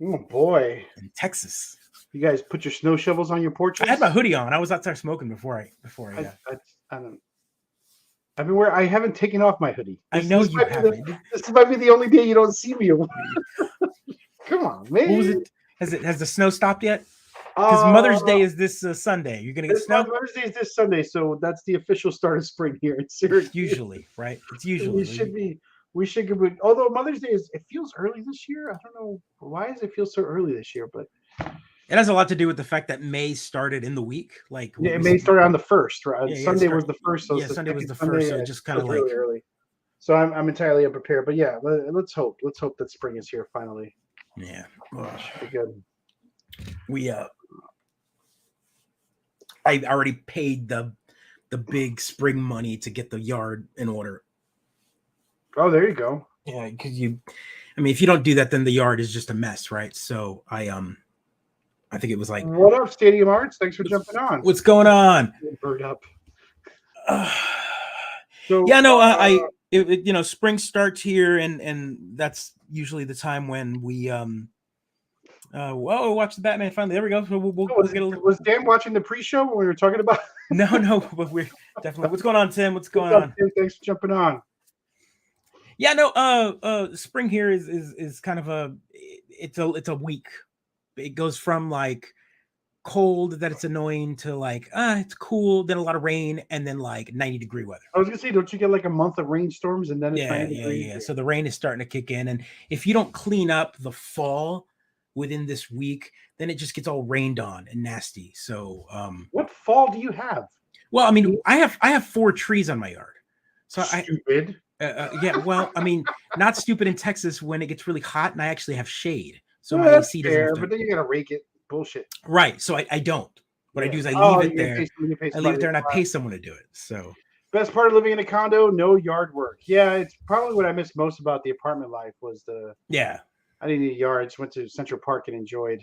Oh boy, in Texas. You guys put your snow shovels on your porches? I had my hoodie on. I was outside smoking before I don't. I haven't taken off my hoodie. I know you haven't. This might be the only day you don't see me. Come on, man. What was it? Has the snow stopped yet? Because Mother's Day is this Sunday. You're gonna get snow. Mother's Day is this Sunday, so that's the official start of spring here in Syracuse. Usually, right? It's usually. We should be. Although Mother's Day it feels early this year. I don't know why does it feel so early this year, but it has a lot to do with the fact that May started in the week. Like May started on the 1st, right? Yeah, Sunday was the 1st. So Sunday was the 1st. So just kind of like really early. So I'm entirely unprepared. But yeah, let's hope that spring is here finally. Yeah, should be good. I already paid the big spring money to get the yard in order. Oh, there you go. Yeah, because if you don't do that, then the yard is just a mess, right? So I think it was like, what up, Stadium Arts? Thanks for jumping on. What's going on? Bird up. Spring starts here, and that's usually the time when we watch the Batman finally. There we go. So we'll get a little. Was Dan watching the pre-show when we were talking about? No, but we're definitely. What's going on, Tim? What's going on? Tim? Thanks for jumping on. Yeah, no. Spring here is kind of it's a week. It goes from like cold that it's annoying to like it's cool, then a lot of rain, and then like 90-degree weather. I was gonna say, don't you get like a month of rainstorms and then it's 90 degrees? Yeah. So the rain is starting to kick in, and if you don't clean up the fall within this week, then it just gets all rained on and nasty. So what fall do you have? Well, I have 4 trees on my yard. So stupid. Not stupid in Texas when it gets really hot and I actually have shade. So my AC doesn't. But then you gotta rake it. Bullshit. Right. So I don't. What I do is I leave it there. I leave it there and I pay someone to do it. So best part of living in a condo, no yard work. Yeah, it's probably what I miss most about the apartment life was I didn't need a yard. I just went to Central Park and enjoyed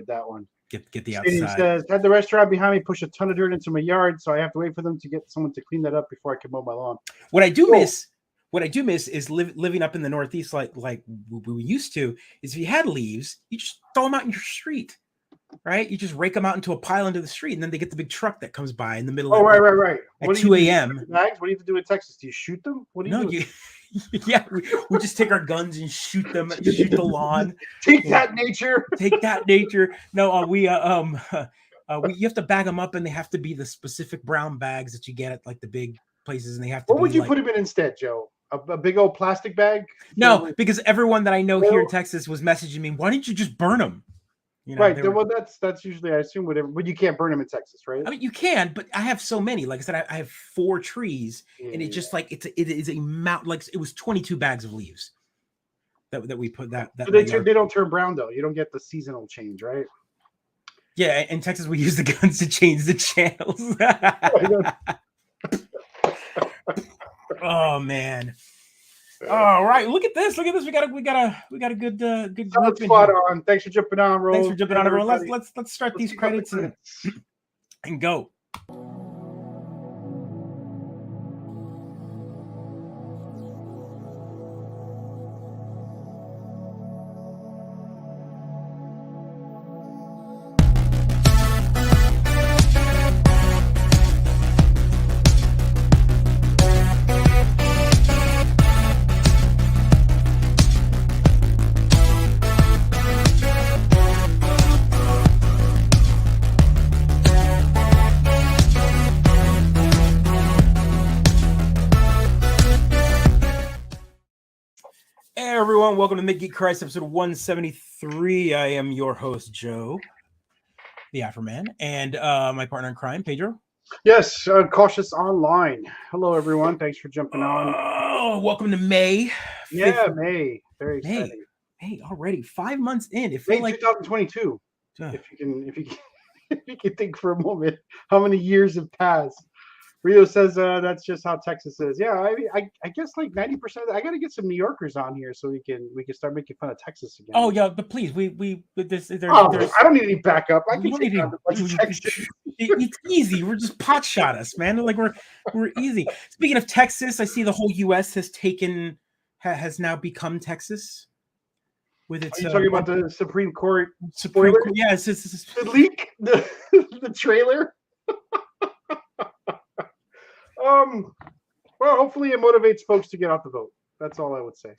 that one. Get the outside. Says, had the restaurant behind me push a ton of dirt into my yard, so I have to wait for them to get someone to clean that up before I can mow my lawn. What I do miss is living up in the Northeast like we used to, is if you had leaves, you just throw them out in your street, right? You just rake them out into a pile into the street, and then they get the big truck that comes by in the middle of right. At 2 a.m. What do you have to do in Texas? Do you shoot them? What do you do? Yeah, we just take our guns and shoot them, shoot the lawn. Take that, nature. Take that, nature. No, you have to bag them up, and they have to be the specific brown bags that you get at like the big places, and they have to. What would you put them in instead, Joe? A big old plastic bag? No, because everyone that I know here in Texas was messaging me, why didn't you just burn them? Right. Well, that's usually, I assume, whatever. But you can't burn them in Texas, right? You can, but I have so many. Like I said, I have 4 trees, and it just like it is a mountain. Like it was 22 bags of leaves that we put that. So they don't turn brown though. You don't get the seasonal change, right? Yeah, in Texas we use the guns to change the channels. Oh man. All right, look at this. We got a good group. Spot on. Thanks for jumping on, Ro. Thanks for jumping on, everyone. Let's start these credits and go. Everyone, welcome to Mid-Geek Christ, episode 173. I am your host, Joe, the Afroman, and my partner in crime, Pedro. Yes, Cautious Online. Hello, everyone. Thanks for jumping on. Oh, welcome to May. Yeah, May. Very exciting. May already 5 months in. It May feels like 2022. If you can think for a moment, how many years have passed? Rio says that's just how Texas is. Yeah, I guess like 90% of that. I got to get some New Yorkers on here so we can start making fun of Texas again. Oh yeah, but please, I don't need any backup. I can take down a bunch of Texas. It's easy. We're just pot shot us, man. Like we're easy. Speaking of Texas, I see the whole U.S. has now become Texas. with its. Are you talking about the Supreme Court Supreme spoiler? Court? Yeah, it's the leak, the trailer. Well, hopefully it motivates folks to get out the vote. That's all I would say.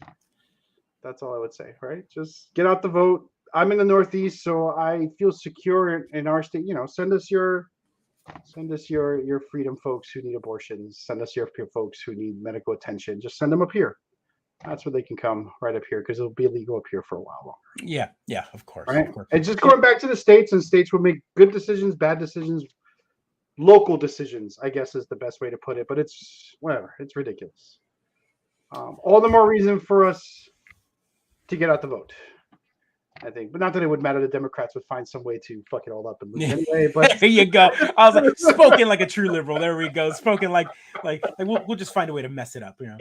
Right? Just get out the vote. I'm in the Northeast, so I feel secure in our state. Send us your freedom folks who need abortions. Send us your folks who need medical attention. Just send them up here. That's where they can come, right up here, because it'll be illegal up here for a while longer. Yeah, of course. Right? Of course. And just going back to the states, and states will make good decisions, bad decisions, local decisions, I guess is the best way to put it. But it's whatever. It's ridiculous. All the more reason for us to get out the vote, I think. But not that it would matter. The Democrats would find some way to fuck it all up and lose anyway. But there you go. I was like, spoken like a true liberal. There we go. Spoken like we'll just find a way to mess it up. No.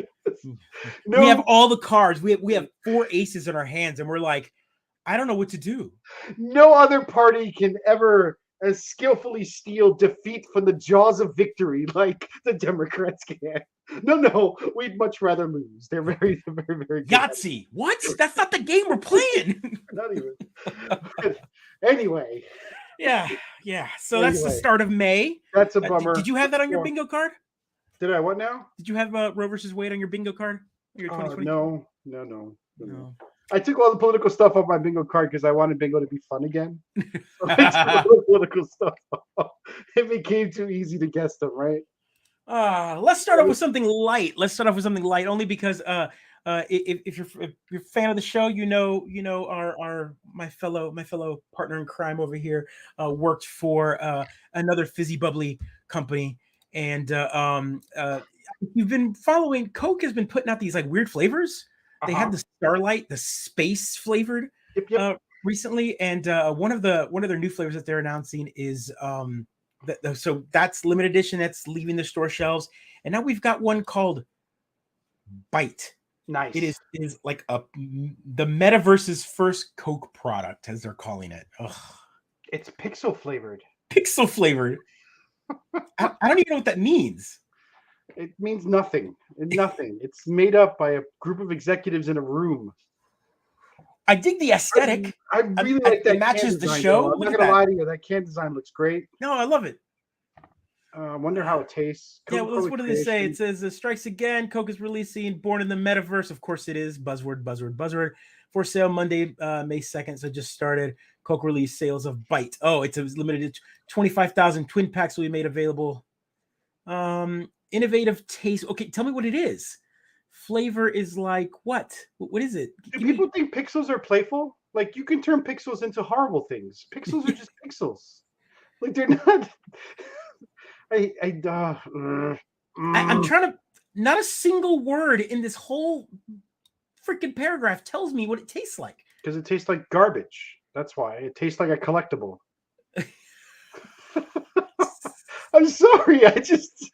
We have all the cards. We have 4 aces in our hands, and we're like, I don't know what to do. No other party can ever as skillfully steal defeat from the jaws of victory like the Democrats can. No, we'd much rather lose. They're very, very, very good. Yahtzee. What? That's not the game we're playing. Not even. Anyway. Yeah. So that's the start of May. That's a bummer. Did you have that on your bingo card? Did I? What now? Did you have Roe versus Wade on your bingo card? Your 2020? No. I took all the political stuff off my bingo card because I wanted bingo to be fun again. So I took all the political stuff off. It became too easy to guess them, right? Let's start off with something light. Only because if you're a fan of the show, my fellow partner in crime over here worked for another fizzy bubbly company, and you've been following. Coke has been putting out these like weird flavors. They had the Starlight, the space flavored, recently, and one of their new flavors that they're announcing is so that's limited edition. That's leaving the store shelves, and now we've got one called Bite. Nice. It is like the metaverse's first Coke product, as they're calling it. Ugh. It's pixel flavored. I don't even know what that means. It means nothing. It's made up by a group of executives in a room. I dig the aesthetic. I really like that. It matches the show. I'm not gonna lie to you. That can design looks great. No, I love it. I wonder how it tastes. What do they say? It says strikes again. Coke is releasing Born in the Metaverse. Of course it is. Buzzword. For sale Monday, May 2nd. So just started. Coke released sales of Bite. Oh, it's a limited 25,000 twin packs will be made available. Innovative taste. Okay, tell me what it is. Flavor is like what? What is it? Do people think pixels are playful? Like you can turn pixels into horrible things. Pixels are just pixels. Like they're not. I'm trying to. Not a single word in this whole freaking paragraph tells me what it tastes like. Because it tastes like garbage. That's why it tastes like a collectible. I'm sorry. I just.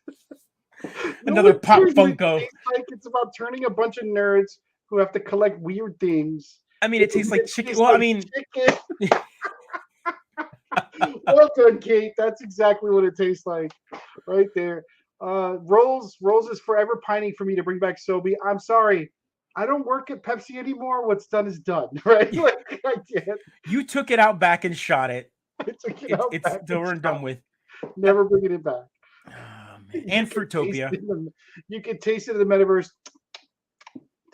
Another Pop Funko. It's about turning a bunch of nerds who have to collect weird things. I mean, it tastes like chicken. Well, I mean, chicken. Well done, Kate. That's exactly what it tastes like, right there. Rolls is forever pining for me to bring back Sobe. I'm sorry, I don't work at Pepsi anymore. What's done is done, right? Like, I can't. You took it out back and shot it. It's over and done with. Never bringing it back. And Fruitopia. You can taste it in the metaverse.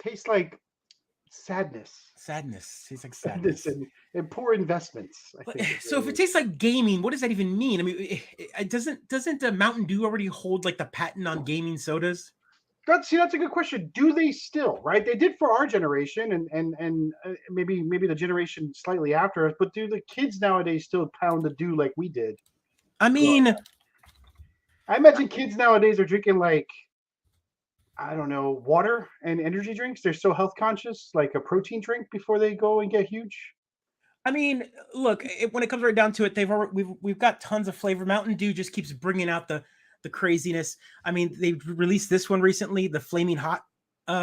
Tastes like sadness. Tastes like sadness. And poor investments. I think so if it tastes like gaming, what does that even mean? I mean, doesn't Mountain Dew already hold like the patent on gaming sodas? That's a good question. Do they still, right? They did for our generation and maybe the generation slightly after us, but do the kids nowadays still pound the Dew like we did? I mean, I imagine kids nowadays are drinking like, I don't know, water and energy drinks. They're so health conscious, like a protein drink before they go and get huge. I mean, look, when it comes right down to it, we've got tons of flavor. Mountain Dew just keeps bringing out the craziness. I mean, they released this one recently, the Flaming Hot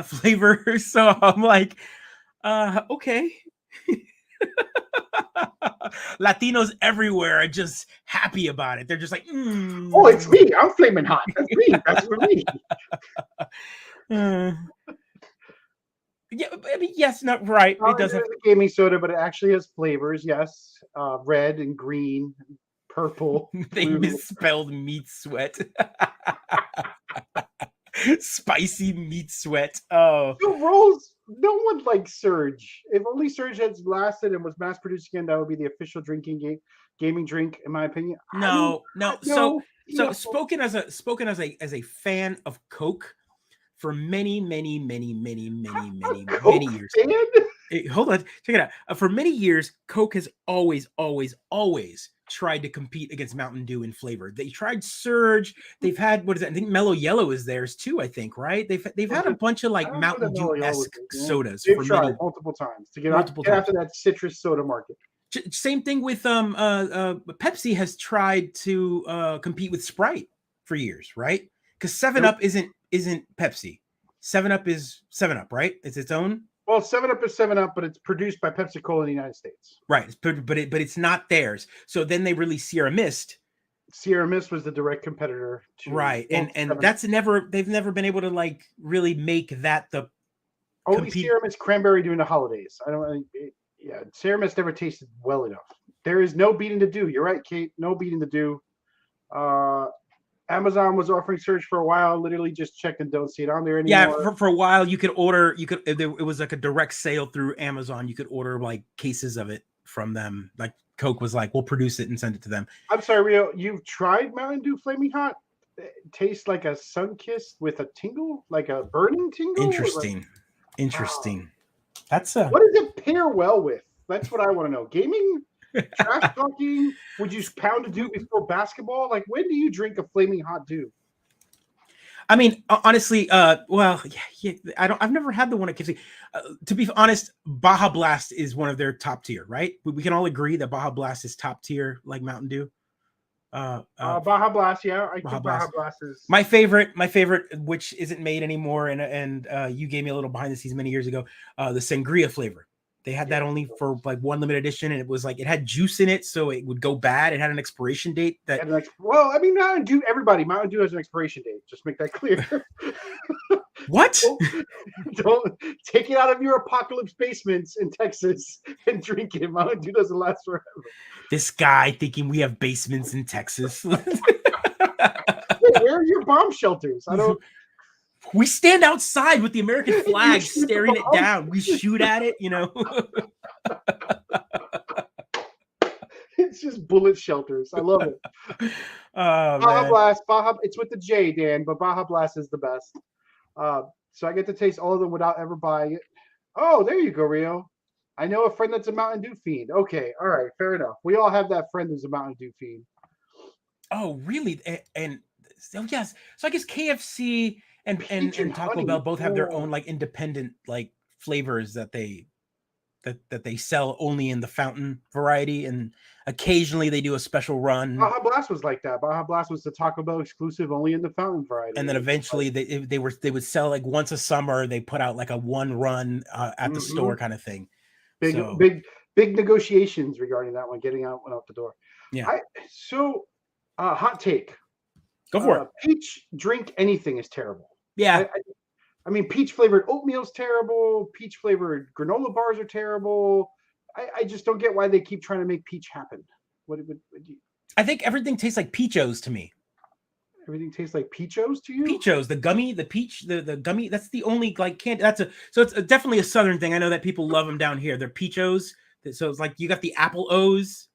flavor. So I'm like, okay. Latinos everywhere are just happy about it. They're just like, oh, it's me. I'm flaming hot. That's me. That's for me. Yeah, I mean, yes, not right. It does have a gaming soda, but it actually has flavors. Yes, red and green, purple, they blue. misspelled meat sweat. Spicy meat sweat. Oh. No rolls. No one likes Surge. If only Surge had lasted and was mass produced again, that would be the official gaming drink, in my opinion. No. So no. spoken as a fan of Coke for many years. Hold on, check it out. For many years, Coke has always tried to compete against Mountain Dew in flavor. They tried Surge. They've had, what is that? I think Mellow Yellow is theirs too. I think, right? They've had a bunch of like Mountain Dew-esque sodas. They've tried multiple times to get after that citrus soda market. Same thing with Pepsi has tried to compete with Sprite for years, right? Because 7-Up isn't Pepsi. 7-Up is 7-Up, right? It's its own. Well, 7-Up is 7-Up, but it's produced by Pepsi Cola in the United States. Right, but it's not theirs. So then they released Sierra Mist. Sierra Mist was the direct competitor to right, and that's they've never been able to like really make that the only Sierra Mist cranberry during the holidays. Sierra Mist never tasted well enough. There is no beating the Dew. You're right, Kate. No beating the Dew. Amazon was offering Surge for a while. Literally just check and don't see it on there anymore. Yeah, for a while you could order. It was like a direct sale through Amazon. You could order like cases of it from them. Like Coke was like, we'll produce it and send it to them. I'm sorry, Rio. You've tried Mountain Dew Flaming Hot? It tastes like a sun kiss with a tingle, like a burning tingle. Interesting. That's what does it pair well with? That's what I want to know. Gaming. Trash talking? Would you pound a Dew before basketball? Like, when do you drink a Flaming Hot Dew? I mean, honestly, I've never had the one at KFC. To be honest, Baja Blast is one of their top tier, right? We can all agree that Baja Blast is top tier, like Mountain Dew. Baja Blast, yeah, I think Baja Blast is my favorite, which isn't made anymore, and you gave me a little behind the scenes many years ago. The sangria flavor. They had that only for like one limited edition, and it was like it had juice in it, so it would go bad. It had an expiration date that. Well, I mean, Mountain Dew has an expiration date. Just make that clear. What? Don't take it out of your apocalypse basements in Texas and drink it. Mountain Dew doesn't last forever. This guy thinking we have basements in Texas. Where are your bomb shelters? I don't. We stand outside with the American flag staring it down. We shoot at it, It's just bullet shelters. I love it. Baja Blast, it's with the J, Dan, but Baja Blast is the best. So I get to taste all of them without ever buying it. Oh, there you go, Rio. I know a friend that's a Mountain Dew fiend. Okay, all right, fair enough. We all have that friend who's a Mountain Dew fiend. Oh, really? And so yes. So I guess KFC and Taco Bell both have their own like independent like flavors that they sell only in the fountain variety, and occasionally they do a special run. Baja Blast was like that. Baja Blast was the Taco Bell exclusive, only in the fountain variety. And then eventually they would sell like once a summer. They put out like a one run at the store kind of thing. Big negotiations regarding that one, getting out the door. Yeah. Hot take. Go for it. Peach drink anything is terrible. Yeah. I mean, peach flavored oatmeal is terrible. Peach flavored granola bars are terrible. I just don't get why they keep trying to make peach happen. What I think everything tastes like Peachos to me. Everything tastes like Peachos to you? Peachos, the gummy, the peach, the gummy. That's the only like candy. So it's definitely a Southern thing. I know that people love them down here. They're Peachos. So it's like you got the apple O's.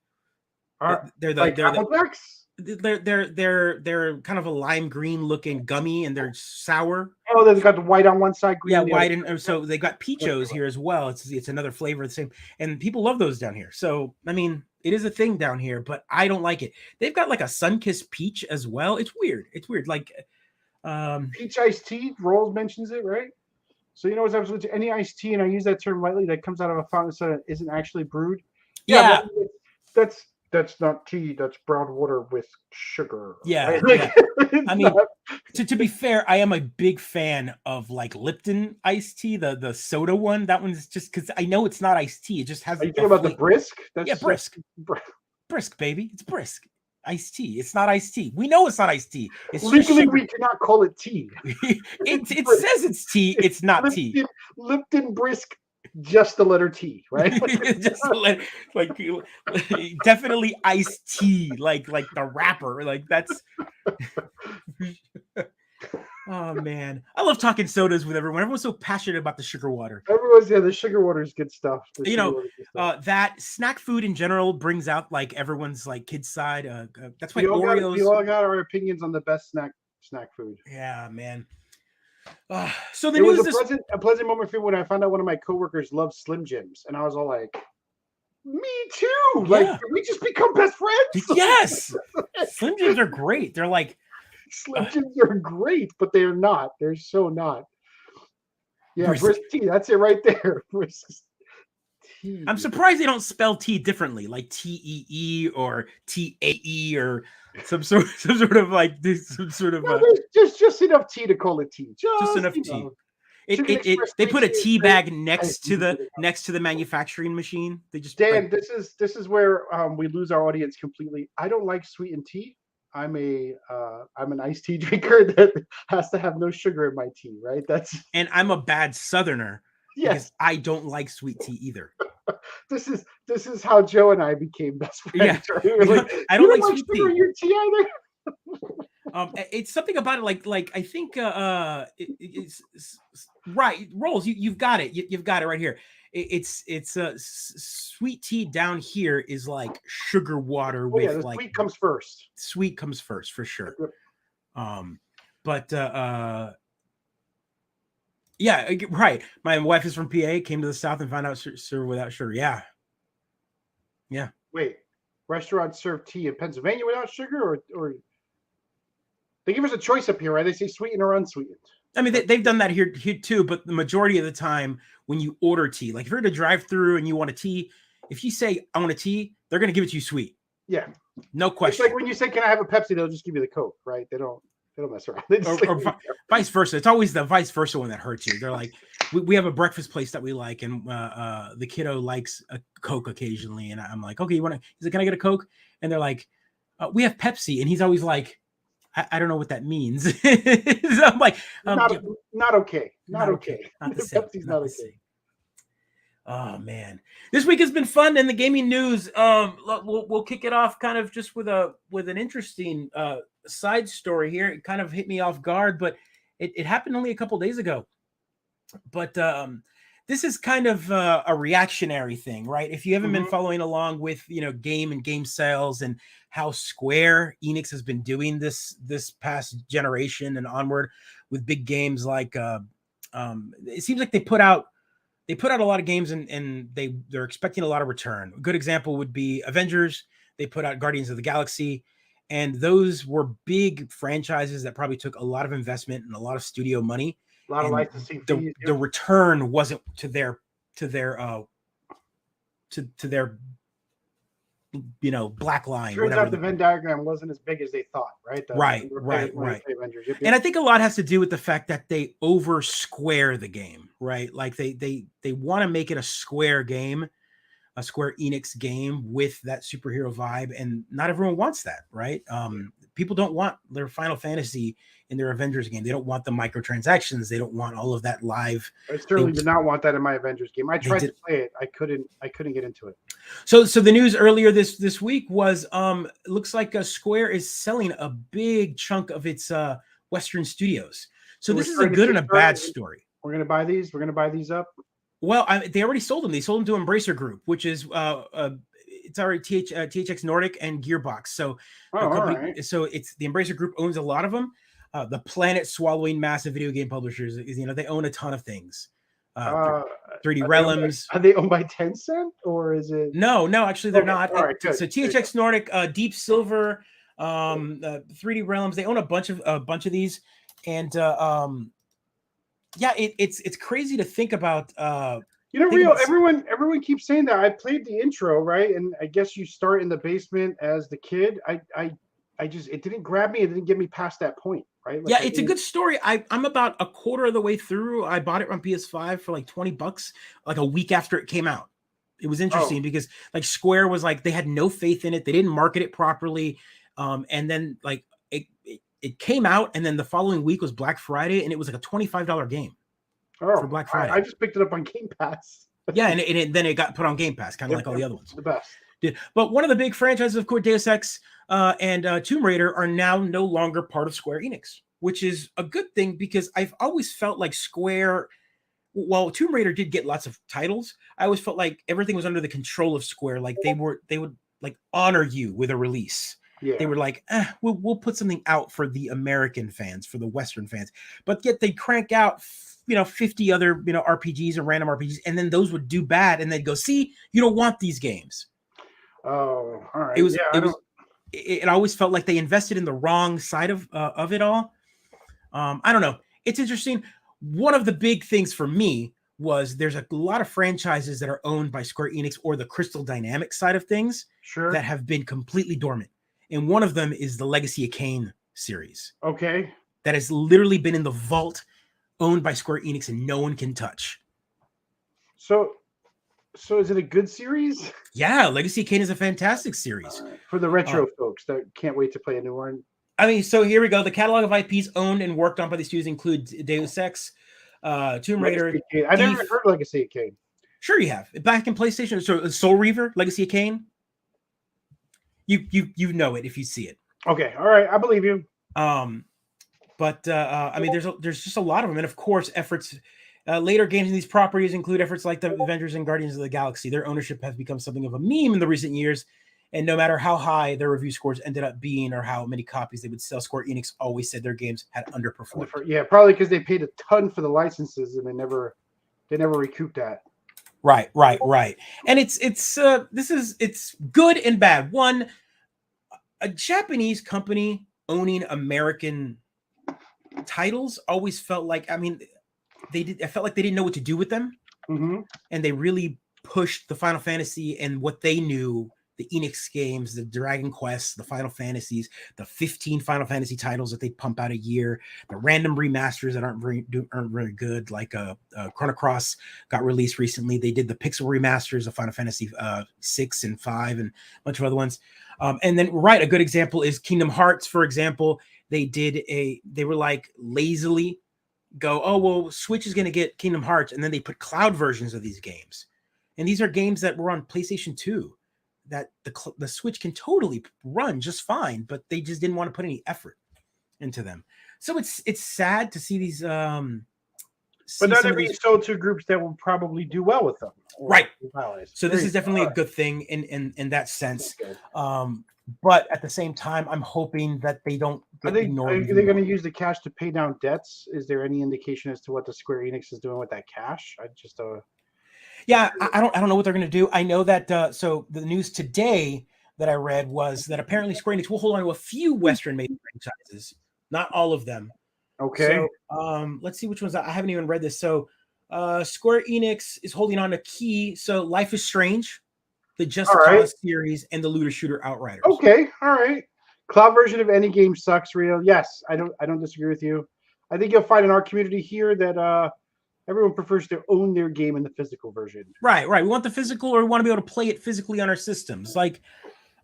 They're Apple Jacks? They're kind of a lime green looking gummy, and they're sour. Oh, they've got the white on one side, green. Yeah, white, and so they got Peachos here as well. It's another flavor the same, and people love those down here. So I mean, it is a thing down here, but I don't like it. They've got like a Sunkissed peach as well. It's weird. Like peach iced tea. Rolls mentions it, right? So what's absolutely any iced tea, and I use that term lightly, that comes out of a fountain so that isn't actually brewed. Yeah. That's not tea. That's brown water with sugar. Yeah. Right? Yeah. I mean, to be fair, I am a big fan of like Lipton iced tea, the soda one. That one's just because I know it's not iced tea. It just has. Are you talking about the brisk? Brisk. Brisk, baby. It's brisk. iced tea. It's not iced tea. We know it's not iced tea. It's legally we cannot call it tea. it says it's tea. It's not Lipton, tea. Lipton Brisk, just the letter T, right? Just like definitely iced tea, like the wrapper. Like that's. Oh man, I love talking sodas with everyone. Everyone's so passionate about the sugar water. The sugar water is good stuff. That snack food in general brings out like everyone's like kids side. That's why Oreos. We all got our opinions on the best snack food. Yeah, man. So the news was a pleasant moment for me when I found out one of my coworkers loved Slim Jims, and I was all like, "Me too!" Yeah. Like, did we just become best friends? Yes, Slim Jims are great. They're like. Slim Jims are great, but they're not. They're so not. Yeah, brisk tea. That's it right there. Brisk tea. I'm surprised they don't spell tea differently, like TEE or TAE or some sort of like this some sort of. No, there's just enough tea to call it tea. Just enough tea. They put a tea bag next to the manufacturing machine. They just Dan. This is where we lose our audience completely. I don't like sweetened tea. I'm an iced tea drinker that has to have no sugar in my tea, right? And I'm a bad Southerner. Yes, because I don't like sweet tea either. This is how Joe and I became best friends. Yeah, we like, I don't like sweet sugar in your tea either. It's something about it, like I think it's right. Rolls, you've got it. You've got it right here. It's sweet tea down here is like sugar water with like sweet comes first. Sweet comes first for sure. But yeah, right. My wife is from PA, came to the South and found out serve without sugar. Yeah. Wait, restaurants serve tea in Pennsylvania without sugar, or they give us a choice up here, right? They say sweetened or unsweetened. I mean, they've done that here too, but the majority of the time when you order tea, like if you're at a drive-through and you want a tea, if you say, I want a tea, they're going to give it to you sweet. Yeah. No question. It's like when you say, can I have a Pepsi? They'll just give you the Coke, right? They don't mess around. Or vice versa. It's always the vice versa one that hurts you. They're like, we have a breakfast place that we like, and the kiddo likes a Coke occasionally. And I'm like, okay, he's like, can I get a Coke? And they're like, we have Pepsi. And he's always like, I don't know what that means. So I'm like, not okay. Not okay. Not the same. Pepsi's not okay. Oh man, this week has been fun in the gaming news. We'll kick it off kind of just with an interesting side story here. It kind of hit me off guard, but it happened only a couple days ago. But this is kind of a reactionary thing, right? If you haven't been following along with game and game sales and how Square Enix has been doing this past generation and onward with big games like it seems like they put out a lot of games and they're expecting a lot of return. A good example would be Avengers. They put out Guardians of the Galaxy, and those were big franchises that probably took a lot of investment and a lot of studio money. A lot of licensing fees. The return wasn't to their black line. Turns out the Venn diagram wasn't as big as they thought, right? Right. And I think a lot has to do with the fact that they over square the game, right? Like they want to make it a Square game, a Square Enix game with that superhero vibe, and not everyone wants that, right? People don't want their Final Fantasy in their Avengers game. They don't want the microtransactions. They don't want all of that live. I certainly did not want that in my Avengers game. I tried to play it. I couldn't get into it. So the news earlier this week was looks like Square is selling a big chunk of its Western studios. So this is a good and a bad story. We're gonna buy these. We're gonna buy these up. Well, they already sold them. They sold them to Embracer Group, which is it's already THX Nordic and Gearbox. So so it's the Embracer Group owns a lot of them. The planet swallowing massive video game publishers, they own a ton of things. 3D Realms. Are they owned by Tencent or is it? No, actually they're not. All right, so THX Nordic, Deep Silver, 3D Realms, they own a bunch of these, and it's crazy to think about. Everyone keeps saying that. I played the intro, right, and I guess you start in the basement as the kid. I just it didn't grab me. It didn't get me past that point, right? Like, it's a good story. I'm about a quarter of the way through. I bought it on PS5 for like $20, like a week after it came out. It was interesting because like Square was like they had no faith in it. They didn't market it properly. And then like it came out, and then the following week was Black Friday, and it was like a $25 game for Black Friday. I just picked it up on Game Pass. Yeah, and then it got put on Game Pass, kind of like all the other ones. The best. But one of the big franchises, of course, Deus Ex and Tomb Raider are now no longer part of Square Enix, which is a good thing because I've always felt like Square, while Tomb Raider did get lots of titles, I always felt like everything was under the control of Square. Like they would like honor you with a release. Yeah. They were like, we'll put something out for the American fans, for the Western fans, but yet they crank out 50 other RPGs and random RPGs, and then those would do bad, and they'd go, see, you don't want these games. Oh, all right. It always felt like they invested in the wrong side of it all. I don't know. It's interesting. One of the big things for me was there's a lot of franchises that are owned by Square Enix or the Crystal Dynamics side of things that have been completely dormant. And one of them is the Legacy of Kane series. Okay. That has literally been in the vault owned by Square Enix and no one can touch. So is it a good series? Yeah, Legacy of Kane is a fantastic series. For the retro folks that can't wait to play a new one. I mean, so here we go. The catalog of IPs owned and worked on by the studios include Deus Ex, Tomb Raider. I never heard Legacy of Kane. Sure you have. Back in PlayStation, so Soul Reaver, Legacy of Kane. You know it if you see it. Okay, all right, I believe you. But I mean, there's just a lot of them, and of course, efforts. Later games in these properties include efforts like the Avengers and Guardians of the Galaxy. Their ownership has become something of a meme in the recent years, and no matter how high their review scores ended up being or how many copies they would sell, Square Enix always said their games had underperformed. Yeah, probably because they paid a ton for the licenses and they never recouped that. Right. And it's good and bad. One, a Japanese company owning American titles always felt like, I mean, I felt like they didn't know what to do with them. Mm-hmm. And they really pushed the Final Fantasy and what they knew, the Enix games, the Dragon Quest, the Final Fantasies, the 15 Final Fantasy titles that they pump out a year, the random remasters that aren't very good, like Chrono Cross got released recently. They did the pixel remasters of Final Fantasy 6 and 5 and a bunch of other ones. And then, a good example is Kingdom Hearts, for example. They were like lazily go, oh, well, Switch is going to get Kingdom Hearts. And then they put cloud versions of these games. And these are games that were on PlayStation 2 that the Switch can totally run just fine, but they just didn't want to put any effort into them. So it's sad to see these. But now they're being sold to groups that will probably do well with them. Right. So this is definitely a good thing in that sense. But at the same time, I'm hoping that they don't get ignored. Are they going to use the cash to pay down debts? Is there any indication as to what the Square Enix is doing with that cash? Yeah, I don't know what they're going to do. I know that so the news today that I read was that apparently Square Enix will hold on to a few Western-made franchises, not all of them. Okay. So let's see which ones. I haven't even read this. So Square Enix is holding on to key. So Life is Strange, the Just Cause series, and the Looter Shooter Outriders. Okay, all right. Cloud version of any game sucks, Rio. Yes, I don't disagree with you. I think you'll find in our community here that everyone prefers to own their game in the physical version. Right. We want the physical, or we want to be able to play it physically on our systems. Like,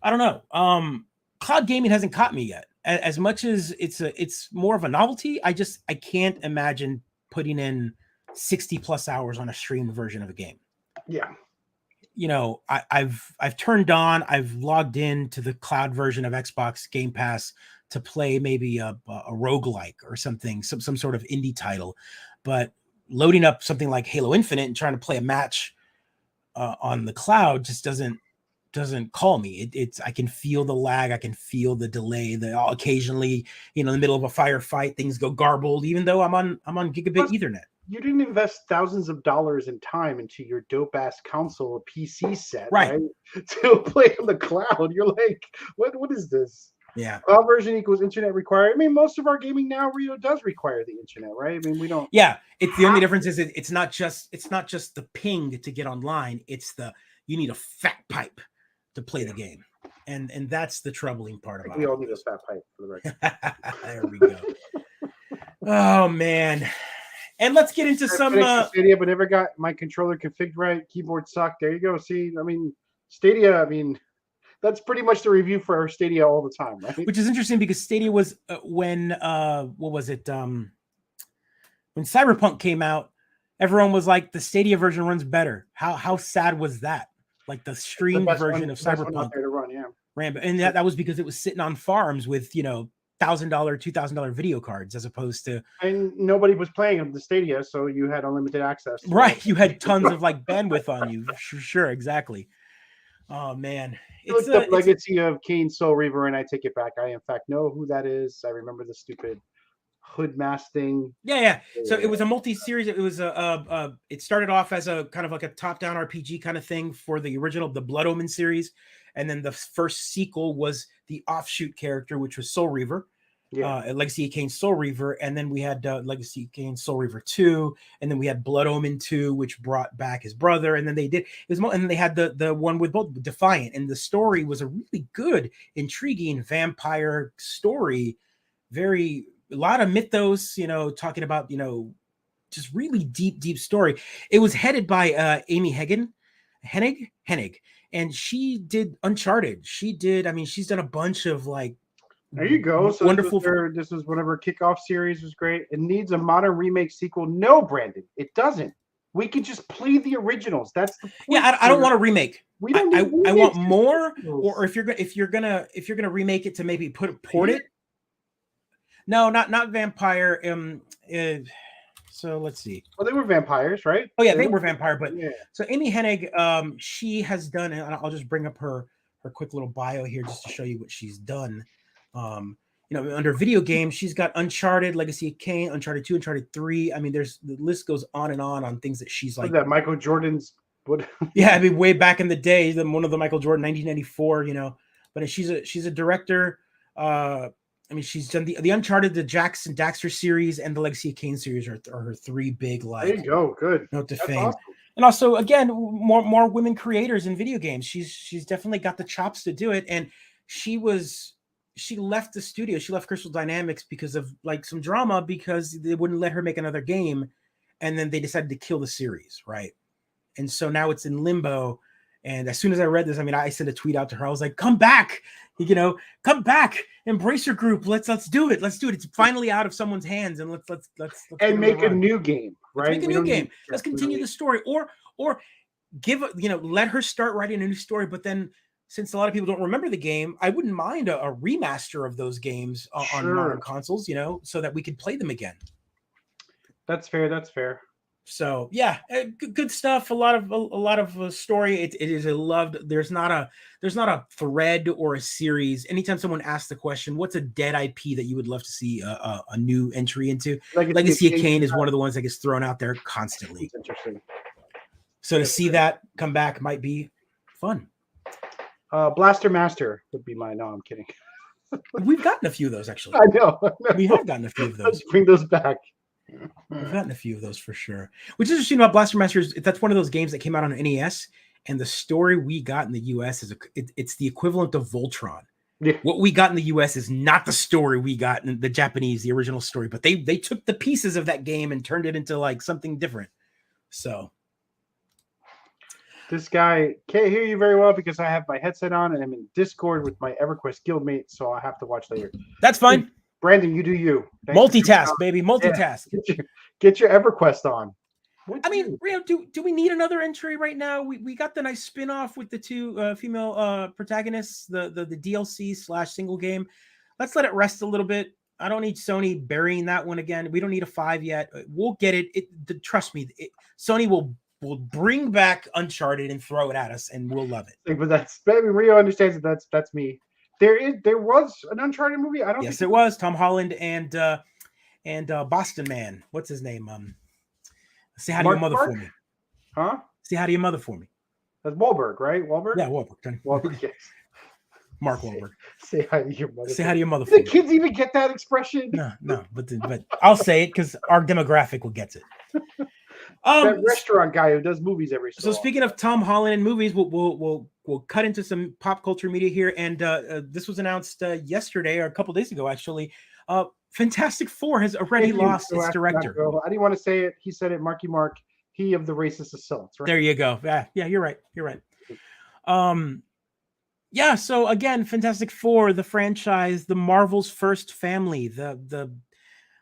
I don't know. Cloud gaming hasn't caught me yet. As much as it's more of a novelty, I can't imagine putting in 60 plus hours on a streamed version of a game. Yeah. I've turned on, I've logged in to the cloud version of Xbox Game Pass to play maybe a roguelike or something, some sort of indie title, but loading up something like Halo Infinite and trying to play a match on the cloud just doesn't call me. I can feel the lag, I can feel the delay. Occasionally, in the middle of a firefight, things go garbled, even though I'm on gigabit Ethernet. You didn't invest thousands of dollars in time into your dope ass console, a PC set, right? To play on the cloud. You're like, what is this? Yeah. Cloud version equals internet required. I mean, most of our gaming now, Rio, does require the internet, right? I mean, we don't. Yeah. It's the only difference is it's not just the ping to get online. It's you need a fat pipe to play the game, and that's the troubling part about it. We all need a fat pipe for the record. There we go. Oh man. And let's get into some Stadia, but never got my controller configured right. Keyboard sucked. There you go. See, I mean, Stadia. I mean, That's pretty much the review for our Stadia all the time, right? Which is interesting because Stadia was when what was it? When Cyberpunk came out, everyone was like, the Stadia version runs better. How sad was that? Like the streamed version of Cyberpunk to run, yeah. ran, and that was because it was sitting on farms with $1,000, $2,000 video cards, as opposed to, and nobody was playing on the Stadia, so you had unlimited access. Right, you had tons of like bandwidth on you. Sure, exactly. Oh man, it's the legacy of Kane Soul Reaver, and I take it back. I in fact know who that is. I remember the stupid hood mask thing. Yeah. So it was a multi-series. It was it started off as a kind of like a top-down RPG kind of thing for the original, the Blood Omen series, and then the first sequel was the offshoot character, which was Soul Reaver. Legacy of Kane Soul Reaver, and then we had Legacy of Kane Soul Reaver 2, and then we had Blood Omen 2, which brought back his brother, and then they and then they had the one with both Defiant, and the story was a really good, intriguing vampire story, a lot of mythos, talking about, just really deep story. It was headed by Amy Hennig, and she did Uncharted. She's done a bunch of like, there you go. So wonderful. This was one of her kickoff series. Was great. It needs a modern remake sequel. No, Brandon, it doesn't. We can just play the originals. That's the point. Yeah. I don't want a remake. We don't. I want more. Or if you're gonna remake it, to maybe port it. No, not vampire. So let's see. Well, they were vampires, right? Oh yeah, they were vampire. But so Amy Hennig, she has done, and I'll just bring up her quick little bio here just to show you what she's done. Under video games, she's got Uncharted, Legacy of Kane, Uncharted 2, Uncharted 3. I mean, the list goes on and on things that she's like. That Michael Jordan's. What? Yeah, way back in the day, one of the Michael Jordan 1994. But she's a director. She's done the Uncharted, the Jax and Daxter series, and the Legacy of Kane series are her three big like. There you go, good. Note to fame. Awesome. And also, again, more women creators in video games. She's definitely got the chops to do it, and she left the studio. She left Crystal Dynamics because of like some drama, because they wouldn't let her make another game, and then they decided to kill the series, right? And so now it's in limbo. And as soon as I read this, I sent a tweet out to her. I was like, "Come back, come back, embrace your group. Let's do it. Let's do it. It's finally out of someone's hands, and let's and make a new game, right? Let's make a new game. Let's continue the story, or let her start writing a new story. But then, since a lot of people don't remember the game, I wouldn't mind a remaster of those games on modern consoles, so that we could play them again." That's fair. So yeah, good stuff. A lot of story. It is a loved. There's not a thread or a series. Anytime someone asks the question, "What's a dead IP that you would love to see a new entry into?" Legacy of Kane is one of the ones that gets thrown out there constantly. That's interesting. So to see that come back might be fun. Blaster Master would be mine. No, I'm kidding. We've gotten a few of those actually. I know. We have gotten a few of those. Let's bring those back. We've gotten a few of those for sure. Which is interesting about Blaster Master is that's one of those games that came out on NES, and the story we got in the US is it's the equivalent of Voltron. Yeah. What we got in the US is not the story we got in the Japanese, the original story, but they took the pieces of that game and turned it into like something different. So this guy can't hear you very well because I have my headset on and I'm in Discord with my EverQuest guildmate, so I'll have to watch later. That's fine. Brandon, you do you. Thanks. Multitask, baby. Multitask. Yeah. Get your EverQuest on. Rio, do we need another entry right now? We got the nice spin-off with the two female protagonists, the DLC / single game. Let's let it rest a little bit. I don't need Sony burying that one again. We don't need a 5 yet. We'll get it. Trust me, Sony will bring back Uncharted and throw it at us, and we'll love it. But Rio understands that that's me. There was an Uncharted movie. I don't. Yes, it was Tom Holland and Boston Man. What's his name? Say hi to your mother for me. Huh? Say hi to your mother for me. That's Wahlberg, right? Wahlberg. Yeah, Wahlberg. Wahlberg. Yes. Mark Wahlberg. Say hi to your mother. Say hi to your mother. Do the kids even get that expression? No, but I'll say it because our demographic will get it. That restaurant guy who does movies every so speaking of Tom Holland and movies, we'll cut into some pop culture media here, and this was announced yesterday or a couple days ago actually. Fantastic Four has already lost its director. I didn't want to say it. He said it. Marky Mark. He of the racist assaults. Right? There you go. Yeah, you're right. Yeah, so again, Fantastic Four, the franchise, the Marvel's first family, the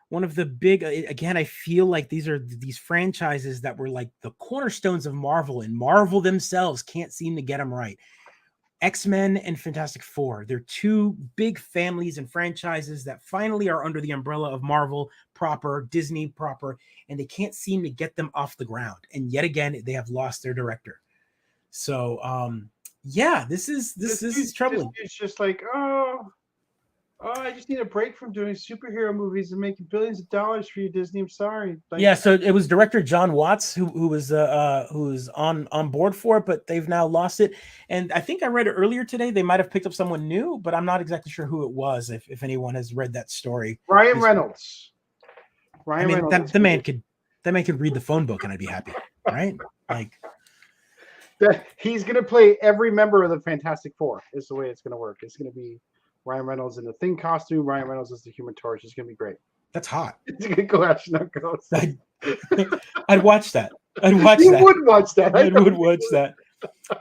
one of the big, again, I feel like these franchises that were like the cornerstones of Marvel, and Marvel themselves can't seem to get them right. X-Men and Fantastic Four, they're two big families and franchises that finally are under the umbrella of Marvel proper, Disney proper, and they can't seem to get them off the ground. And yet again, they have lost their director. So yeah, this is troubling. It's just like, I just need a break from doing superhero movies and making billions of dollars for you, Disney. I'm sorry. Like, yeah, so it was director John Watts who was on board for it, but they've now lost it. And I think I read it earlier today. They might have picked up someone new, but I'm not exactly sure who it was. If anyone has read that story, Ryan Reynolds. Reynolds. The man could read the phone book, and I'd be happy, right? Like that he's gonna play every member of the Fantastic Four. Is the way it's gonna work. It's gonna be Ryan Reynolds in the Thing costume. Ryan Reynolds as the Human Torch. It's gonna be great. That's hot. It's gonna go action on Ghost. I'd watch that. You would watch that. I would watch that.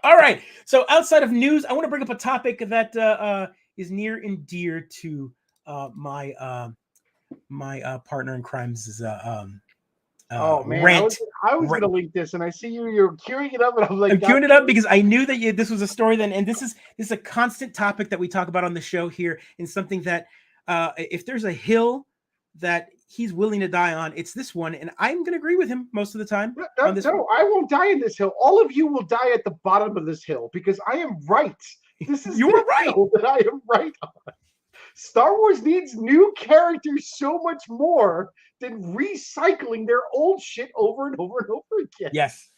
All right. So outside of news, I want to bring up a topic that is near and dear to my partner in crime's oh man, rant. I was going to link this, and I see you're queuing it up, and I'm like, I'm queuing it up because I knew that this was a story. And this is a constant topic that we talk about on the show here, and something that if there's a hill that he's willing to die on, it's this one, and I'm going to agree with him most of the time. No, I won't die in this hill. All of you will die at the bottom of this hill because I am right. This is you were right that I am right on. Star Wars needs new characters so much more than recycling their old shit over and over and over again. Yes.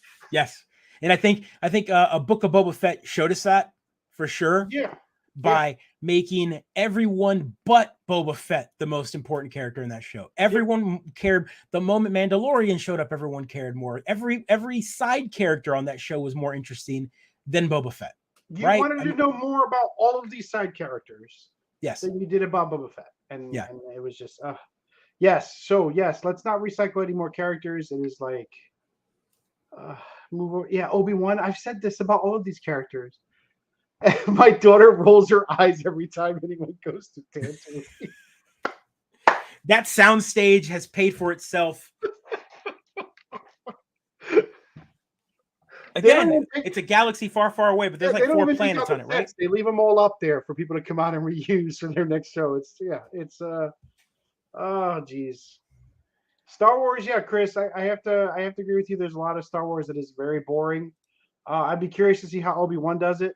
And I think a Book of Boba Fett showed us that for sure. Yeah. By making everyone but Boba Fett the most important character in that show. Everyone cared. The moment Mandalorian showed up, everyone cared more. Every side character on that show was more interesting than Boba Fett. You wanted to know more about all of these side characters. Yes. Than you did about Boba Fett. And it was just yes. So yes, let's not recycle any more characters. It is like move over. Yeah, Obi-Wan. I've said this about all of these characters. And my daughter rolls her eyes every time anyone goes to Tatooine. That soundstage has paid for itself. Again, it's a galaxy far, far away, but there's like 4 planets on it, right? They leave them all up there for people to come out and reuse for their next show. Oh geez. Star Wars, yeah, Chris, I have to agree with you. There's a lot of Star Wars that is very boring. I'd be curious to see how Obi-Wan does it.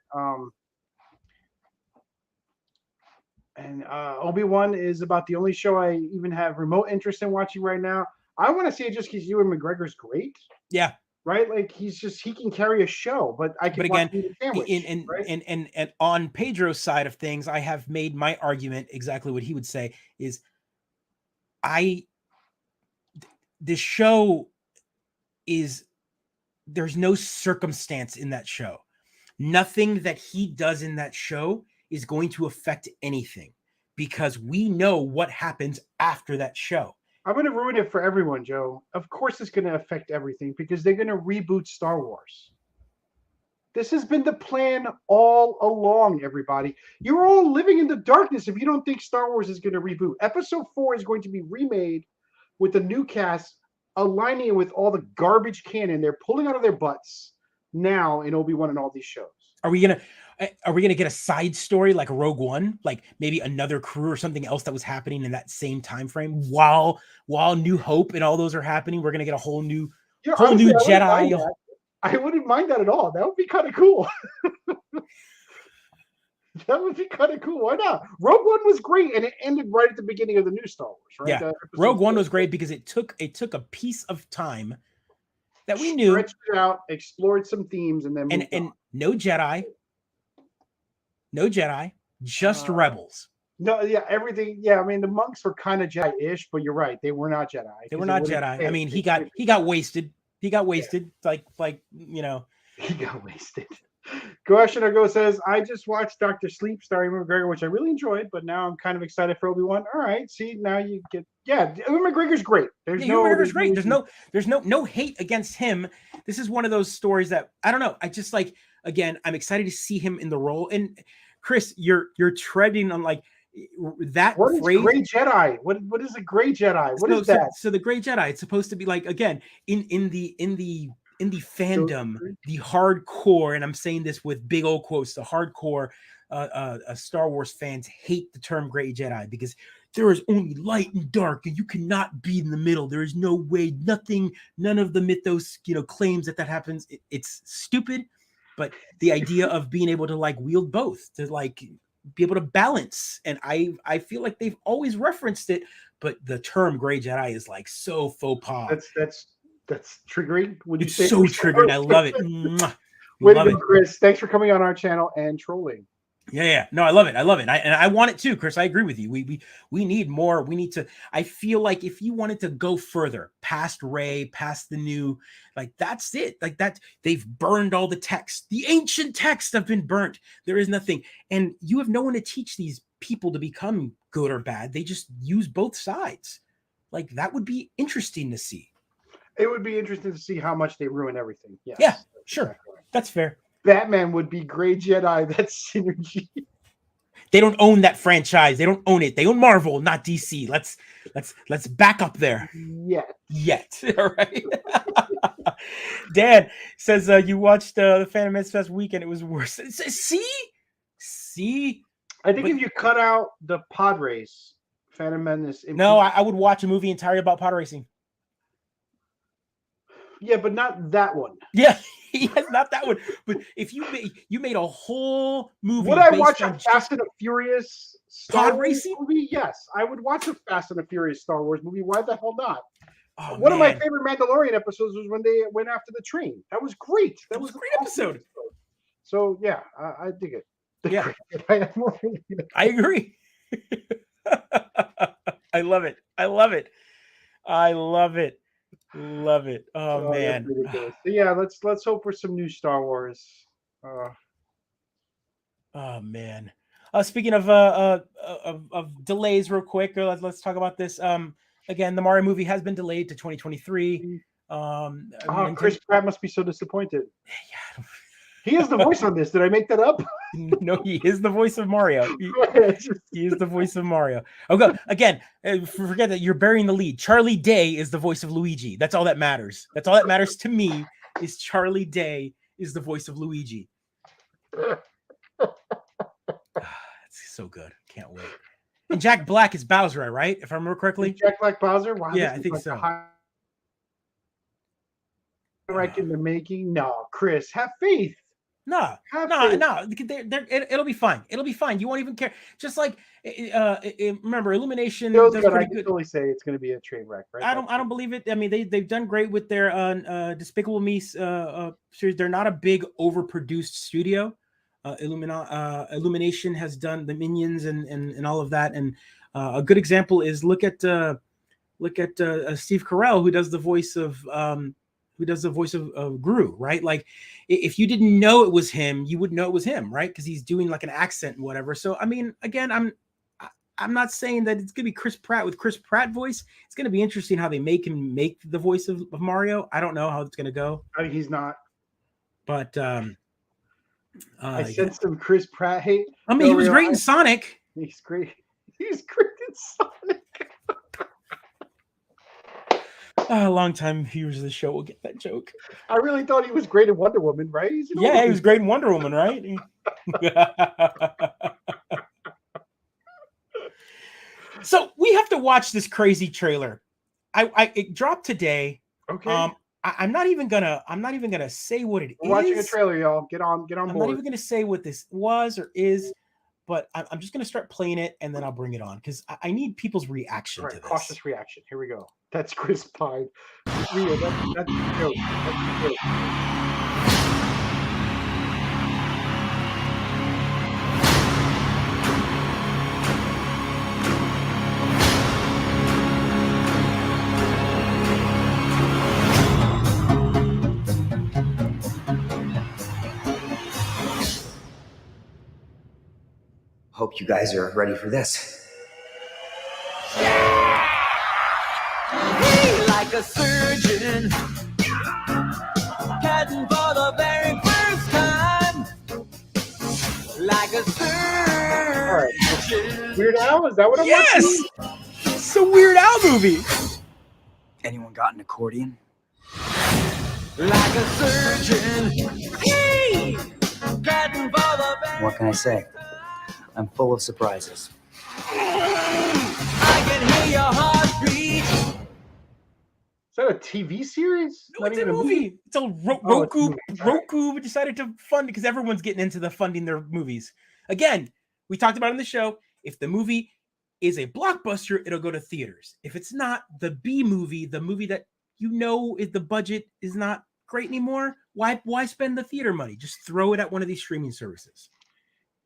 And Obi-Wan is about the only show I even have remote interest in watching right now. I want to see it just because Ewan McGregor's great. Yeah. Right? Like he can carry a show, but I can watch the sandwich, and on Pedro's side of things, I have made my argument exactly what he would say is this show is there's no circumstance in that show. Nothing that he does in that show is going to affect anything because we know what happens after that show. I'm going to ruin it for everyone, Joe. Of course it's going to affect everything because they're going to reboot Star Wars. This has been the plan all along, everybody. You're all living in the darkness if you don't think Star Wars is going to reboot. Episode 4 is going to be remade with a new cast, aligning it with all the garbage canon they're pulling out of their butts now in Obi-Wan and all these shows. Are we gonna get a side story like Rogue One, like maybe another crew or something else that was happening in that same time frame while New Hope and all those are happening? We're gonna get a whole new Jedi. I wouldn't mind that at all. That would be kind of cool. That would be kind of cool. Why not? Rogue One was great, and it ended right at the beginning of the new Star Wars, right? Yeah, Rogue One was great because it took a piece of time that we knew, stretched it out, explored some themes, and then and no Jedi, just rebels. No, yeah, everything. Yeah, I mean the monks were kind of Jedi-ish, but you're right, they were not Jedi. They were not Jedi. I mean, he got wasted. He got wasted, like you know. He got wasted. Go says, I just watched Dr. Sleep starring McGregor, which I really enjoyed, but now I'm kind of excited for Obi-Wan. All right, see, now you get, McGregor's great. McGregor's great. There's no hate against him. This is one of those stories that I don't know. I just like again, I'm excited to see him in the role. And Chris, you're treading on like that What phrase. Is Great Jedi? What is a Great Jedi? What is that? So the Great Jedi, it's supposed to be like, again, in the fandom, the hardcore, and I'm saying this with big old quotes, the hardcore Star Wars fans hate the term Great Jedi because there is only light and dark, and you cannot be in the middle. There is no way, none of the mythos, claims that happens. It's stupid, but the idea of being able to like wield both, to like be able to balance, and I feel like they've always referenced it, but the term Great Jedi is like so faux pas. That's triggering. It's so triggering. I love it. Way to go, Chris. Thanks for coming on our channel and trolling. Yeah. No, I love it. I want it too, Chris. I agree with you. We need more. We need to. I feel like if you wanted to go further past Rey, past the new, like that's it. Like that, they've burned all the text. The ancient texts have been burnt. There is nothing, and you have no one to teach these people to become good or bad. They just use both sides. Like that would be interesting to see. It would be interesting to see how much they ruin everything. Yes. Yeah, sure. Exactly. That's fair. Batman would be Great Jedi. That's synergy. They don't own that franchise. They don't own it. They own Marvel, not DC. Let's back up there. Yet. All right. Dan says you watched the Phantom Menace Fest weekend. It was worse. See. I think if you cut out the pod race, Phantom Menace. No, I would watch a movie entirely about pod racing. Yeah, but not that one. Yeah. Yes, not that one. But if you made a whole movie, would I watch a Fast and the Furious Star Wars racing movie? Yes, I would watch a Fast and the Furious Star Wars movie. Why the hell not? Oh, one of my favorite Mandalorian episodes was when they went after the train. That was great. That was a great episode. So yeah, I dig it. Yeah, I agree. I love it. Love it. Oh man. So yeah, let's hope for some new Star Wars. Oh man. Speaking of delays, real quick, let's talk about this. Again, the Mario movie has been delayed to 2023. Chris Pratt must be so disappointed. Yeah. He is the voice on this. Did I make that up? No, he is the voice of Mario. He is the voice of Mario. Okay, again, forget that you're burying the lead. Charlie Day is the voice of Luigi. That's all that matters. That's all that matters to me is Charlie Day is the voice of Luigi. That's so good. Can't wait. And Jack Black is Bowser, right? If I remember correctly. Jack Black Bowser? Wow, yeah, I think so. Right in the making? No, Chris, have faith. No. It'll be fine. It'll be fine. You won't even care. Just like remember, Illumination. I can totally say it's going to be a train wreck, right? I don't believe it. I mean, they've done great with their Despicable Me series. They're not a big overproduced studio. Illumination has done the Minions and all of that. And a good example is look at Steve Carell, who does the voice of Gru, right? Like if you didn't know it was him, you would know it was him, right? Because he's doing like an accent and whatever. So I mean, again, I'm not saying that it's gonna be Chris Pratt with Chris Pratt voice. It's gonna be interesting how they make him make the voice of Mario. I don't know how it's gonna go. I mean, he's not. But I said some Chris Pratt hate. I mean, he was great in Sonic. He's great. He's great in Sonic. Long-time viewers of the show will get that joke. I really thought he was great in Wonder Woman, right? He was great in Wonder Woman, right? So we have to watch this crazy trailer. It dropped today. Okay. I'm not even gonna say what it is. We're watching a trailer, y'all. Get on board. I'm not even gonna say what this was or is, but I'm just gonna start playing it and then I'll bring it on because I need people's reaction to this. Cautious reaction. Here we go. That's Chris Pine. That's a joke. That's a joke. Hope you guys are ready for this. Like a surgeon, catching for the very first time. like a surgeon. All right. Weird Al, is that what I'm Yes, watching? it's a Weird Al movie. Anyone got an accordion? Like a surgeon. Hey! Getting for the best. What can I say? I'm full of surprises. I can hear your heartbeat. Is that a TV series? No, it's a movie. It's a Roku. Oh, it's a movie. Roku decided to fund because everyone's getting into the funding their movies. Again, we talked about it in the show. If the movie is a blockbuster, it'll go to theaters. If it's not, the B movie, the movie that you know is the budget is not great anymore, why spend the theater money? Just throw it at one of these streaming services.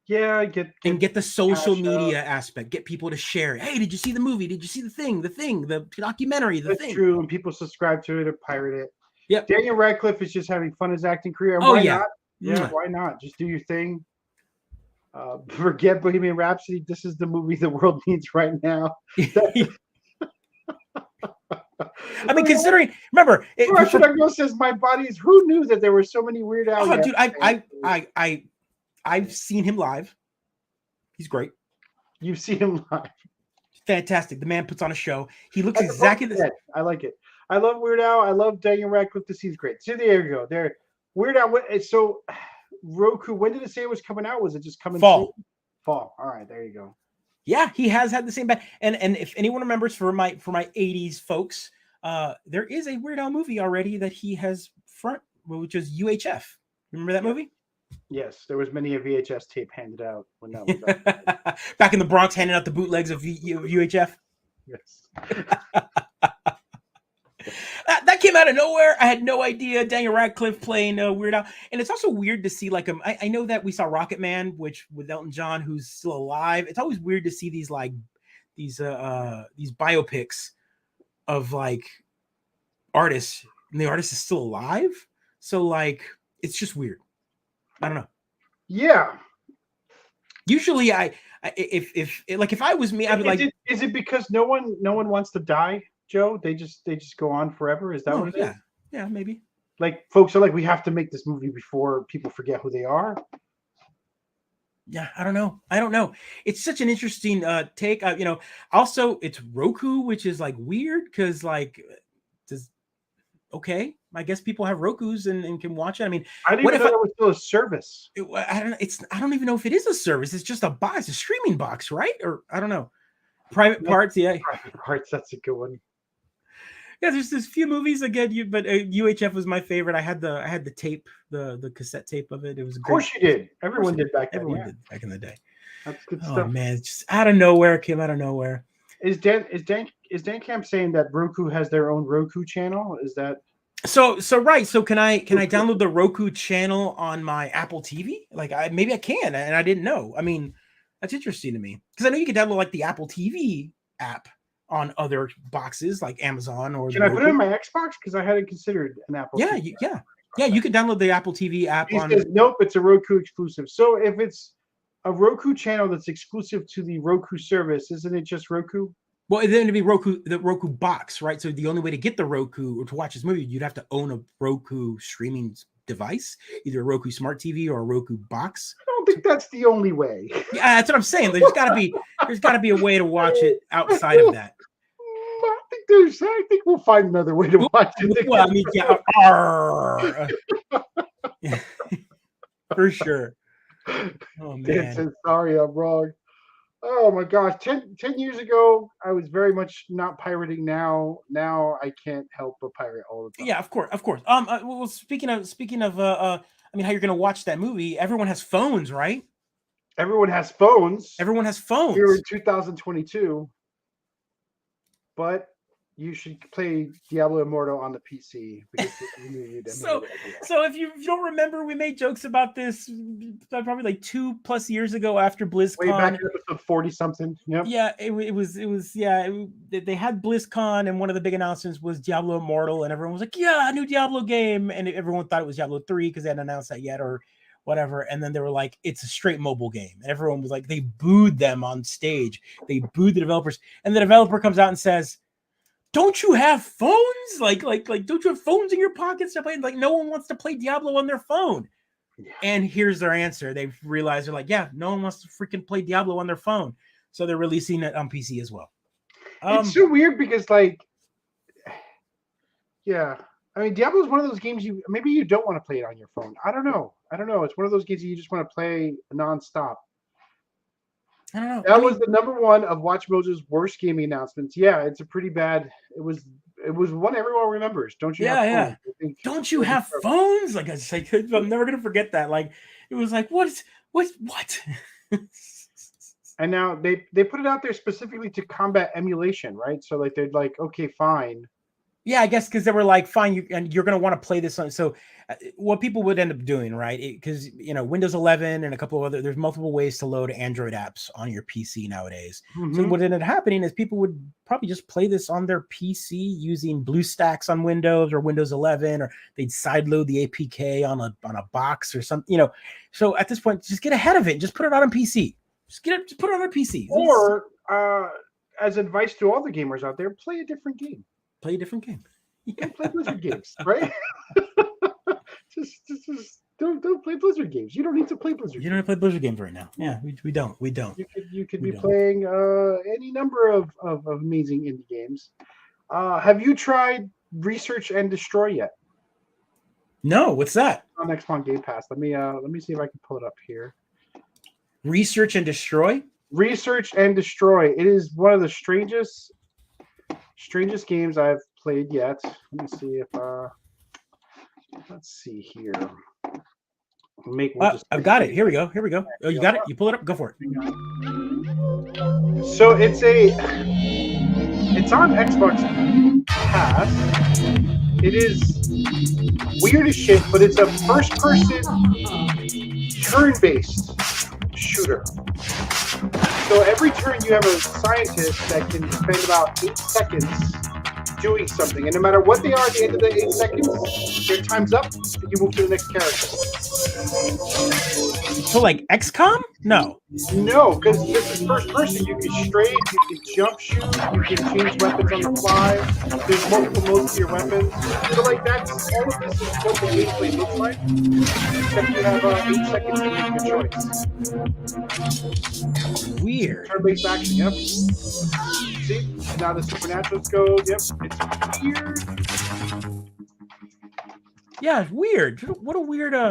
Yeah, and get the social cash media out. aspect. Get people to share. Hey, did you see the movie? Did you see the thing? The documentary, the That's thing. true, and people subscribe to it or pirate it. Yep. Daniel Radcliffe is just having fun his acting career. And Oh, why yeah. not? Yeah, why not? Just do your thing. Forget Bohemian Rhapsody. This is the movie the world needs right now. I mean, considering, remember, Russia says my body is. Who knew that there were so many Weird Al? Oh, dude, I've seen him live. He's great. You've seen him live. Fantastic. The man puts on a show. He looks exactly the same. I like it. I love Weird Al. I love Daniel Radcliffe. This is great. So there you go. There, Weird Al. So Roku. When did it say it was coming out? Was it just coming fall? Soon? Fall. All right. There you go. Yeah, he has had the same band. And if anyone remembers, for my 80s folks, there is a Weird Al movie already that he has which is UHF. Remember that movie? Yes, there was many a VHS tape handed out when that was out. Back in the Bronx, handing out the bootlegs of UHF. Yes. That came out of nowhere. I had no idea. Daniel Radcliffe playing Weird Al, and it's also weird to see I know that we saw Rocket Man, which with Elton John, who's still alive. It's always weird to see these biopics of like artists, and the artist is still alive. So it's just weird. I don't know. Yeah. Usually, if I was me, I'd be like, is it because no one wants to die, Joe? They just go on forever. Is that what it is? Yeah, maybe. Like folks are like, we have to make this movie before people forget who they are. Yeah, I don't know. It's such an interesting take. Also it's Roku, which is weird because okay, I guess people have Rokus and can watch it. I mean, I didn't even know that was still a service. I don't even know if it is a service. It's just a box, it's a streaming box, right? Or I don't know. Private Parts, yeah. Private Parts, that's a good one. Yeah, there's few movies again, but UHF was my favorite. I had the tape, the cassette tape of it. It was great. Of course you did. Everyone did back then. Everyone did back in the day. That's good Oh stuff. man, it's just out of nowhere. It came out of nowhere. Is Dan Camp saying that Roku has their own Roku channel? Is that so right? So can I download the Roku channel on my Apple TV? Maybe I can, and I didn't know. I mean, that's interesting to me because I know you can download the Apple TV app on other boxes like Amazon or. Can I put it on my Xbox? Because I hadn't considered an Apple. Yeah, TV yeah. You can download the Apple TV app. He says nope, it's a Roku exclusive. So if it's a Roku channel that's exclusive to the Roku service, isn't it just Roku? Well, then it'd be the Roku box, right? So the only way to get the Roku or to watch this movie, you'd have to own a Roku streaming device, either a Roku smart TV or a Roku box. I don't think that's the only way. Yeah, that's what I'm saying. There's got to be a way to watch it outside of that. I think we'll find another way to watch it. Well, I mean, yeah, for sure. Oh man. Dan says, sorry, I'm wrong. Oh my gosh. 10 years ago, I was very much not pirating. Now I can't help but pirate all the time. Yeah, of course. Well, speaking of I mean, how you're gonna watch that movie, everyone has phones, right? Everyone has phones. Everyone has phones. We're in 2022. But you should play Diablo Immortal on the PC because so if you don't remember, we made jokes about this probably 2+ years ago after BlizzCon. Way back in episode 40 something. Yep. Yeah, it was they had BlizzCon and one of the big announcements was Diablo Immortal and everyone was like, yeah, a new Diablo game, and everyone thought it was Diablo 3 because they hadn't announced that yet or whatever, and then they were like, it's a straight mobile game, and everyone was like, they booed them on stage, they booed the developers, and the developer comes out and says, don't you have phones? Like, don't you have phones in your pockets to play? No one wants to play Diablo on their phone. And here's their answer. They've realized they're like, yeah, no one wants to freaking play Diablo on their phone. So they're releasing it on PC as well. It's so weird because, like, yeah. I mean, Diablo is one of those games maybe you don't want to play it on your phone. I don't know. It's one of those games you just want to play nonstop. I don't know. That was the number one of Watch Mojo's worst gaming announcements. Yeah, it's a pretty bad. It was one everyone remembers. Don't you? Yeah. Don't you have phones? Like I say, I'm never gonna forget that. Like it was like what? And now they put it out there specifically to combat emulation, right? So like they're like, okay, fine. Yeah, I guess because they were like, fine, you're going to want to play this on. So what people would end up doing, right? Because, Windows 11 and a couple of there's multiple ways to load Android apps on your PC nowadays. Mm-hmm. So what ended up happening is people would probably just play this on their PC using BlueStacks on Windows or Windows 11, or they'd sideload the APK on a box or something, So at this point, just get ahead of it. Just put it out on PC. Just put it on a PC. Or as advice to all the gamers out there, play a different game. Play a different game. Yeah. Play Blizzard games, right? just don't play Blizzard games. You don't need to play Blizzard. You don't need to play Blizzard games right now. Yeah, we don't. You could be playing any number of amazing indie games. Have you tried Research and Destroy yet? No. What's that? On Xbox Game Pass. Let me see if I can pull it up here. Research and Destroy. Research and Destroy. It is one of the strangest games I've played yet. Let me see if let's see here. I've got it. Here we go. Oh, you got it? You pull it up? Go for it. So it's on Xbox Pass. It is weird as shit, but it's a first-person turn-based shooter. So every turn you have a scientist that can spend about 8 seconds doing something. And no matter what they are at the end of the 8 seconds, their time's up, and you move to the next character. So like XCOM? No, because this is first person. You can strafe, you can jump shoot, you can change weapons on the fly. There's multiple modes to your weapons. So like all of this is what the gameplay looks like. Except you have 8 seconds to make your choice. Weird. Turn-based action, yep. See? Now the supernaturals go, yep. It's weird. Yeah, it's weird. What a weird So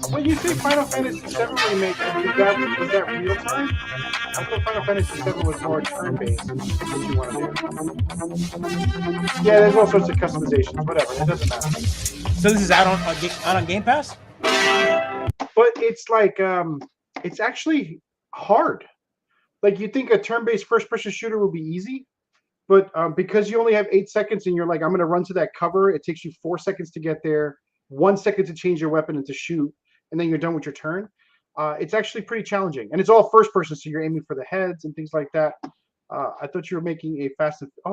when you say Final Fantasy VII remake, was that real time? I thought Final Fantasy VII was more turn-based. What you want to do? Yeah, there's all sorts of customizations. Whatever, it doesn't matter. So this is out on Game Pass? But it's like it's actually hard. Like you think a turn-based first-person shooter would be easy, but because you only have 8 seconds and you're like, I'm going to run to that cover, it takes you 4 seconds to get there, 1 second to change your weapon and to shoot, and then you're done with your turn. It's actually pretty challenging, and it's all first-person, so you're aiming for the heads and things like that. I thought you were making a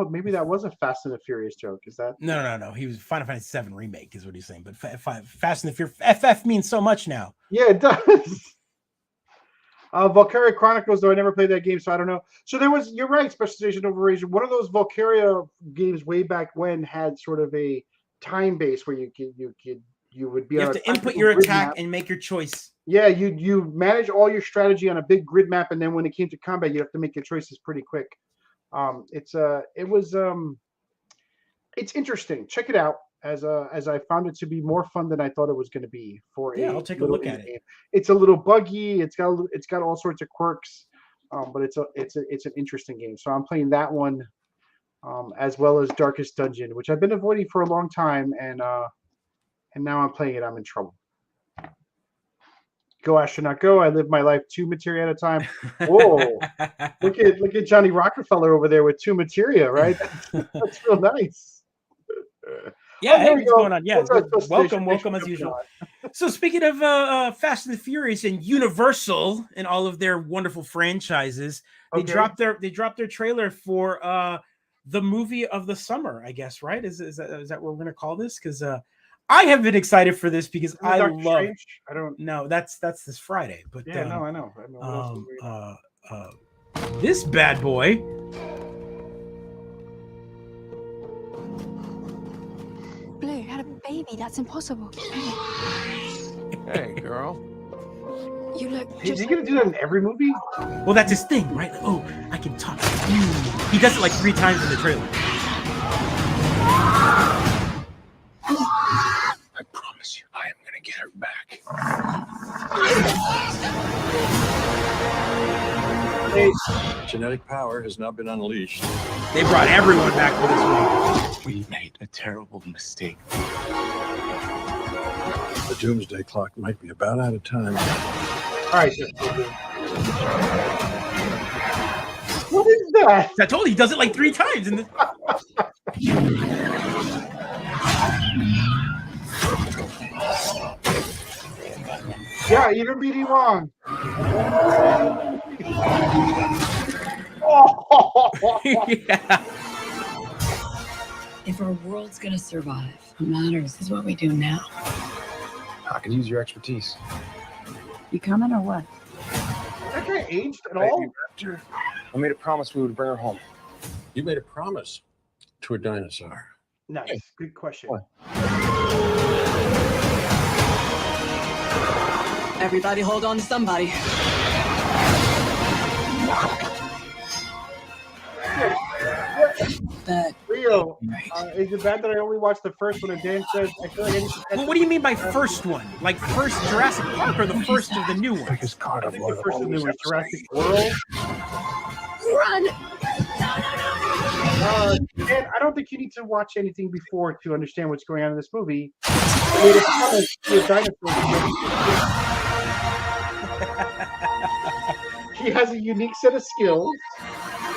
maybe that was a Fast and the Furious joke. Is that? No. He was Final Fantasy VII remake is what he's saying. But Fast and the Furious, FF means so much now. Yeah, it does. Valkyrie Chronicles, though I never played that game, so I don't know. So you're right, Special Station Operation. One of those Valkyria games way back when had sort of a time base where you would be. You have to input your attack and make your choice. Yeah, you manage all your strategy on a big grid map, and then when it came to combat, you have to make your choices pretty quick. It's interesting. Check it out. As I found it to be more fun than I thought it was going to be. I'll take a look at it. It's a little buggy. It's got all sorts of quirks, but it's an interesting game. So I'm playing that one, as well as Darkest Dungeon, which I've been avoiding for a long time, and now I'm playing it. I'm in trouble. Go astronaut, go! I live my life 2 materia at a time. Whoa! look at Johnny Rockefeller over there with 2 materia, right? That's real nice. Yeah, hey, what's going on? Yeah, welcome as usual. So speaking of Fast and the Furious and Universal and all of their wonderful franchises, they dropped their trailer for the movie of the summer, I guess, right? Is that what we're gonna call this? Because I have been excited for this because I love. Strange? I don't know. That's this Friday, but yeah, no, I know. This bad boy. baby. That's impossible. Hey, girl. You look Is just he gonna do that in every movie? Well, that's his thing, right? Like, oh, I can talk. He does it like 3 times in the trailer. I promise you, I am gonna get her back. Hey, Genetic power has not been unleashed. They brought everyone back for this one. We made a terrible mistake. The doomsday clock might be about out of time. all right. What is that? I told you, he does it like 3 times in the. Yeah, even BD Wong. Oh. Yeah. If our world's gonna survive, what matters is what we do now. I could use your expertise. You coming or what? That guy aged at all? I made a promise we would bring her home. You made a promise to a dinosaur. Nice. Good question. What? Everybody hold on to somebody. That Rio, is it bad that I only watched the first one and Dan says I feel like I need to Well, what do you mean by first one? Like first Jurassic Park or the first of the new ones? I think the first one was Jurassic World. run! Dan, I don't think you need to watch anything before to understand what's going on in this movie. I mean, it's kind of a dinosaur. He has a unique set of skills,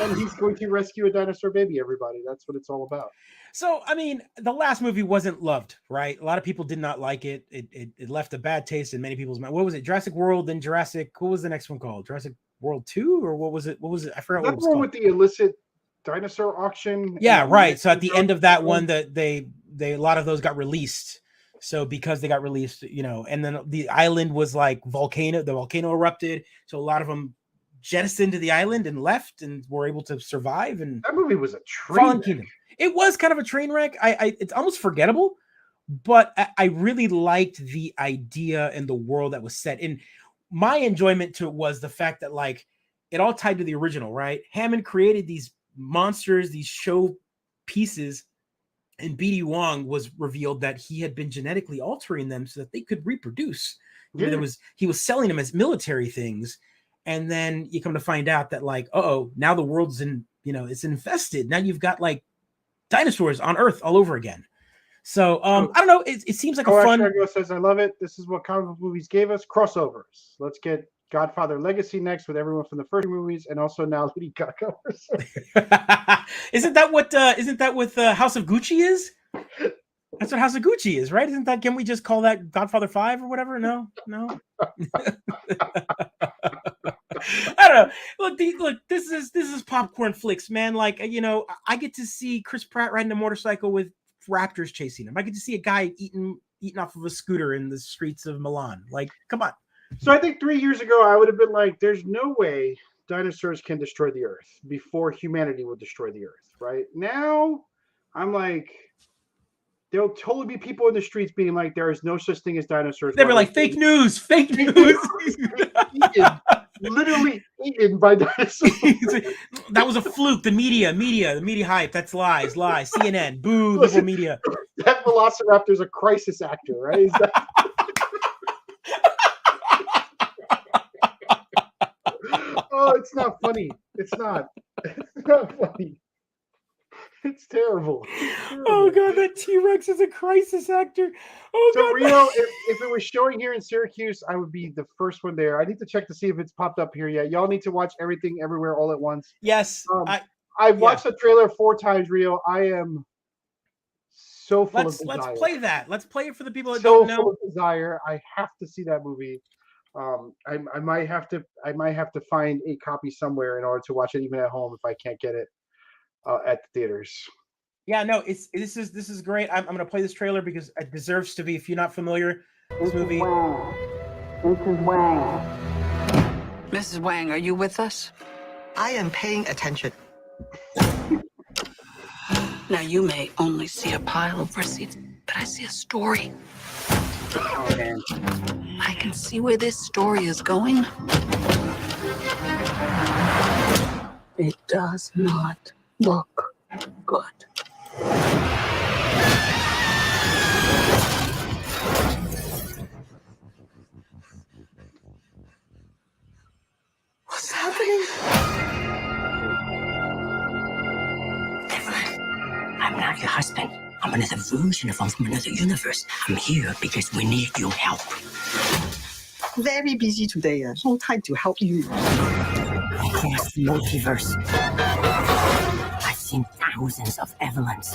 and he's going to rescue a dinosaur baby, everybody. That's what it's all about. So, I mean, the last movie wasn't loved, right? A lot of people did not like it. It left a bad taste in many people's mind. What was it? Jurassic World, then Jurassic. What was the next one called? Jurassic World 2, or what was it? What was it? I forgot what it was That's one called. with the illicit dinosaur auction. Yeah, and right. So at the end of that one, that they a lot of those got released. So because they got released, you know, and then the island was like the volcano erupted. So a lot of them jettisoned to the island and left and were able to survive. And that movie was a train Fallen wreck. Kingdom. It was kind of a train wreck. It's almost forgettable, but I really liked the idea and the world that was set in. My enjoyment to it was the fact that like it all tied to the original, right? Hammond created these monsters, these show pieces, and BD Wong was revealed that he had been genetically altering them so that they could reproduce. Yeah. He was selling them as military things. And then you come to find out that like, now the world's it's infested. Now you've got like dinosaurs on Earth all over again. So I don't know. It seems like a fun. Chicago says, I love it. This is what comic book movies gave us. Crossovers. Let's get Godfather Legacy next with everyone from the first movies, and also now Lady Gaga. Isn't that what House of Gucci is? That's what House of Gucci is, right? Isn't that? Can we just call that Godfather 5 or whatever? No. I don't know. Look, this is popcorn flicks, man. Like, I get to see Chris Pratt riding a motorcycle with raptors chasing him. I get to see a guy eating off of a scooter in the streets of Milan. Like, come on. So I think 3 years ago, I would have been like, there's no way dinosaurs can destroy the Earth before humanity will destroy the Earth, right? Now, I'm like, there'll totally be people in the streets being like, there is no such thing as dinosaurs. They were like, fake news. Literally eaten by dinosaurs. That was a fluke. The media hype. That's lies. CNN, boo, liberal media. That Velociraptor's a crisis actor, right? Is that... Oh, it's not funny. It's not funny. It's terrible. Oh god, that T-Rex is a crisis actor. Oh so god. Rio, if it was showing here in Syracuse, I would be the first one there. I need to check to see if it's popped up here yet. Y'all need to watch Everything Everywhere All at Once. Yes. I've watched the trailer 4 times, Rio. I am so full of desire. Let's play that. Let's play it for the people that so don't know. Full of desire. I have to see that movie. I might have to find a copy somewhere in order to watch it even at home if I can't get it at the theaters. Yeah, no, this is great. I'm gonna play this trailer because it deserves to be. If you're not familiar, this movie. Mrs. Wang. Mrs. Wang, are you with us? I am paying attention. Now you may only see a pile of receipts, but I see a story. Oh man. I can see where this story is going. It does not look good. What's happening? Evelyn, I'm not your husband. I'm another version of him from another universe. I'm here because we need your help. Very busy today. No time to help you. Across the multiverse, I've seen thousands of Evelyns.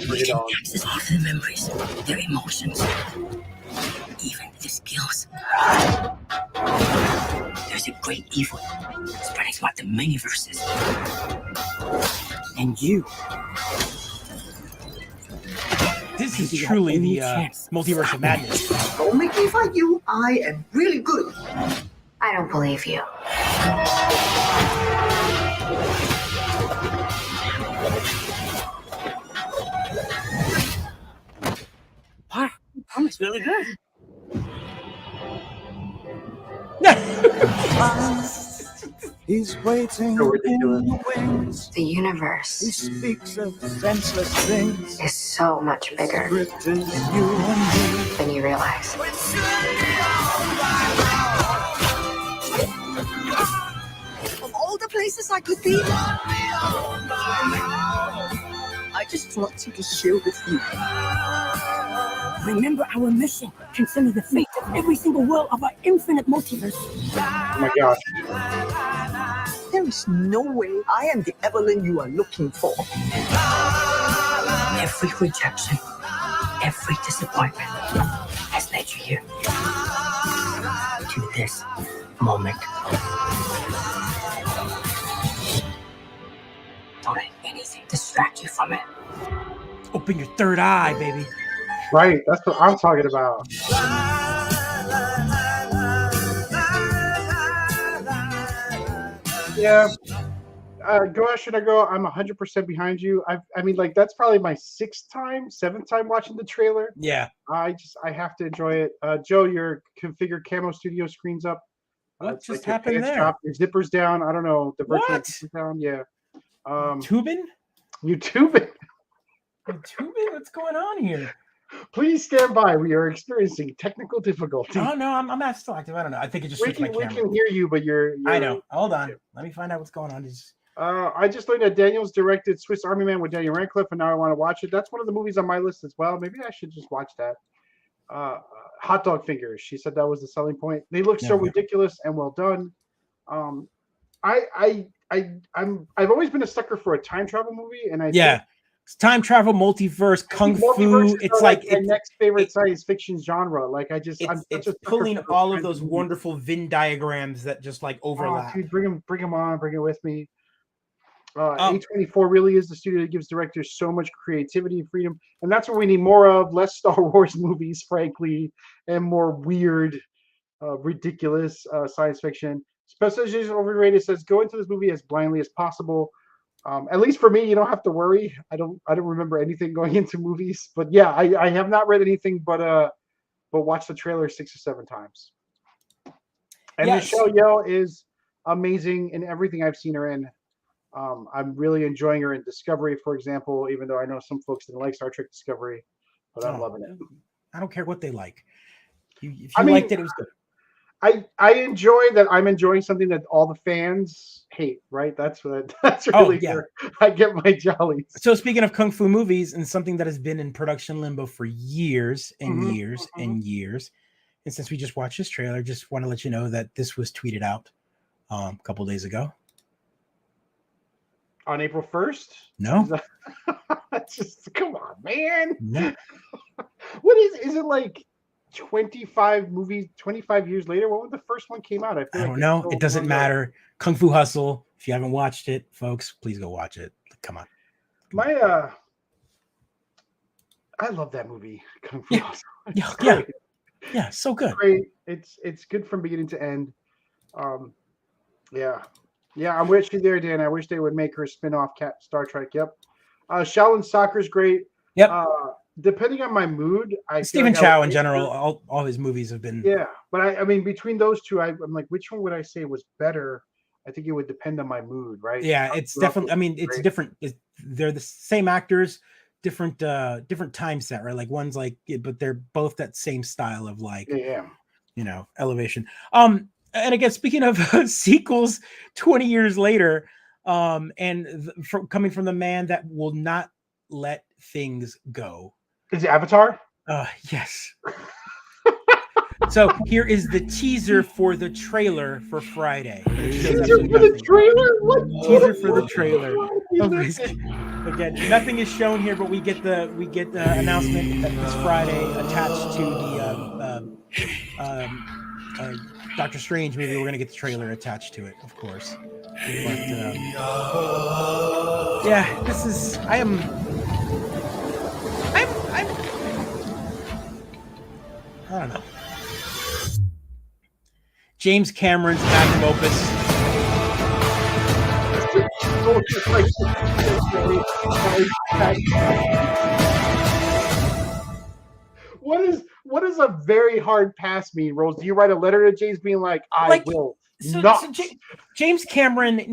Bring it on. Access all their memories, their emotions, even their skills. There's a great evil spreading throughout the many verses. And you. This is truly the multiverse of madness. Don't make me fight you. I am really good. I don't believe you. Wow, promise really good. He's waiting So in ridiculous. the wings. The He universe speaks of senseless things. is so much bigger Script is you and me. than you realize. Of all the places I could be, I just want to share with you. Remember our mission concerning the fate of every single world of our infinite multiverse. Oh my gosh. There is no way I am the Evelyn you are looking for. Every rejection, every disappointment has led you here. To this moment. Don't let anything distract you from it. Open your third eye, baby. Right. That's what I'm talking about. Yeah. Go out, should I go? I'm 100% behind you. I mean, like, that's probably my seventh time watching the trailer. Yeah. I have to enjoy it. Joe, your configured camo studio screen's up. What It's just your happened pants there? drop, your zippers down. I don't know. The virtual What? zippers down. Yeah. Tubin? YouTube. Tubin? What's going on here? Please stand by. We are experiencing technical difficulty. Oh no, I'm still active. I don't know. I think it just we switched my can camera. hear you, but you're I know. Hold on. Let me find out what's going on. I just learned that Daniels directed Swiss Army Man with Daniel Radcliffe, and now I want to watch it. That's one of the movies on my list as well. Maybe I should just watch that. Hot dog fingers. She said that was the selling point. They look so ridiculous and well done. I've always been a sucker for a time travel movie, and think it's time travel, multiverse, kung fu. It's like my next favorite science fiction genre. Like I'm it's pulling all of those wonderful Venn diagrams that just like overlap. Dude, bring them on, bring it with me. A24 really is the studio that gives directors so much creativity and freedom, and that's what we need more of. Less Star Wars movies, frankly, and more weird, ridiculous science fiction. Specialization Overrated says go into this movie as blindly as possible. At least for me, you don't have to worry. I don't remember anything going into movies, but yeah, I have not read anything but watch the trailer 6 or 7 times. And Michelle Yeoh is amazing in everything I've seen her in. I'm really enjoying her in Discovery, for example, even though I know some folks didn't like Star Trek Discovery, but I'm loving it. I don't care what they like. If you liked it, it was good. I enjoy that I'm enjoying something that all the fans hate, right? That's really where I get my jollies. So speaking of kung fu movies and something that has been in production limbo for years and years and years, and since we just watched this trailer, just want to let you know that this was tweeted out a couple days ago. On April 1st? No. Just come on, man. No. What is it like 25 years later? What was the first one came out? I don't know. It doesn't matter. Kung Fu Hustle. If you haven't watched it, folks, please go watch it. Come on. I love that movie, Kung Fu Hustle. Yeah, so good. Great. It's good from beginning to end. Yeah, I'm with you there, Dan. I wish they would make her spin-off Star Trek. Yep. Shaolin Soccer's great. Yep. depending on my mood, I Stephen feel like Chow in general, all his movies have been. Yeah, but I mean, between those two, I'm like, which one would I say was better? I think it would depend on my mood, right? Yeah, it's definitely. I mean, it's different. They're the same actors, different time set, right? Like one's like, but they're both that same style of like, elevation. And again, speaking of sequels, 20 years later, coming from the man that will not let things go. Is it Avatar? Yes. So here is the teaser for the trailer for Friday. Teaser for the trailer? What? Teaser for the trailer. Again, nothing is shown here, but we get the announcement that this Friday attached to the Doctor Strange movie. We're gonna get the trailer attached to it, of course. But yeah, this is. I'm. I don't know. James Cameron's magnum opus. What does a very hard pass mean, Rose? Do you write a letter to James being like, I will not? James Cameron,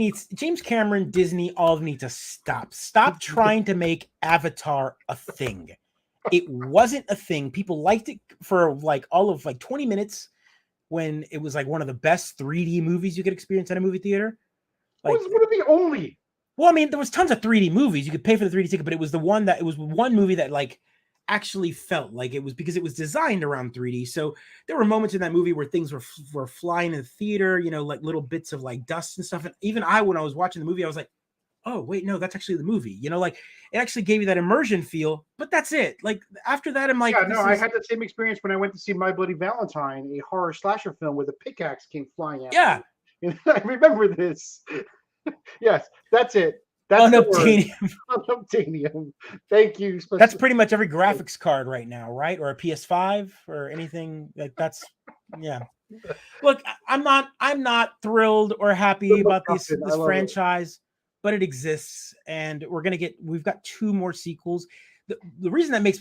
Disney all need to stop. Stop trying to make Avatar a thing. It wasn't a thing. People liked it for like all of like 20 minutes when it was like one of the best 3D movies you could experience at a movie theater. Like, it was one of the only. Well, I mean, there was tons of 3D movies. You could pay for the 3D ticket, but it was one movie that like actually felt like it was because it was designed around 3D. So there were moments in that movie where things were flying in the theater, like little bits of like dust and stuff. And even when I was watching the movie, I was like, oh, wait, no, that's actually the movie. Like it actually gave you that immersion feel, but that's it. Like after that, I'm like, I had the same experience when I went to see My Bloody Valentine, a horror slasher film where the pickaxe came flying at me. I remember this. Yes, that's it. That's Unobtainium. Unobtainium. Thank you. That's pretty much every graphics card right now, right? Or a PS5 or anything like that's. Yeah. Look, I'm not thrilled or happy about this franchise. But it exists, and we've got 2 more sequels. The reason what makes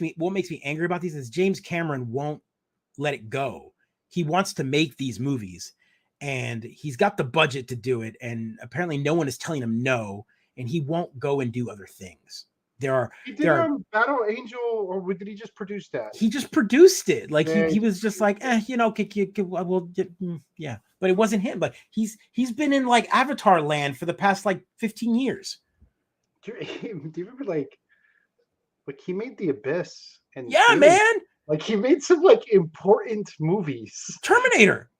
me angry about these is James Cameron won't let it go. He wants to make these movies, and he's got the budget to do it, and apparently no one is telling him no, and he won't go and do other things. He did Battle Angel, or did he just produce that? He just produced it. Like he was just like, we'll get, yeah. But it wasn't him. But he's been in like Avatar land for the past like 15 years. Do you remember like he made The Abyss and man, like he made some like important movies. Terminator,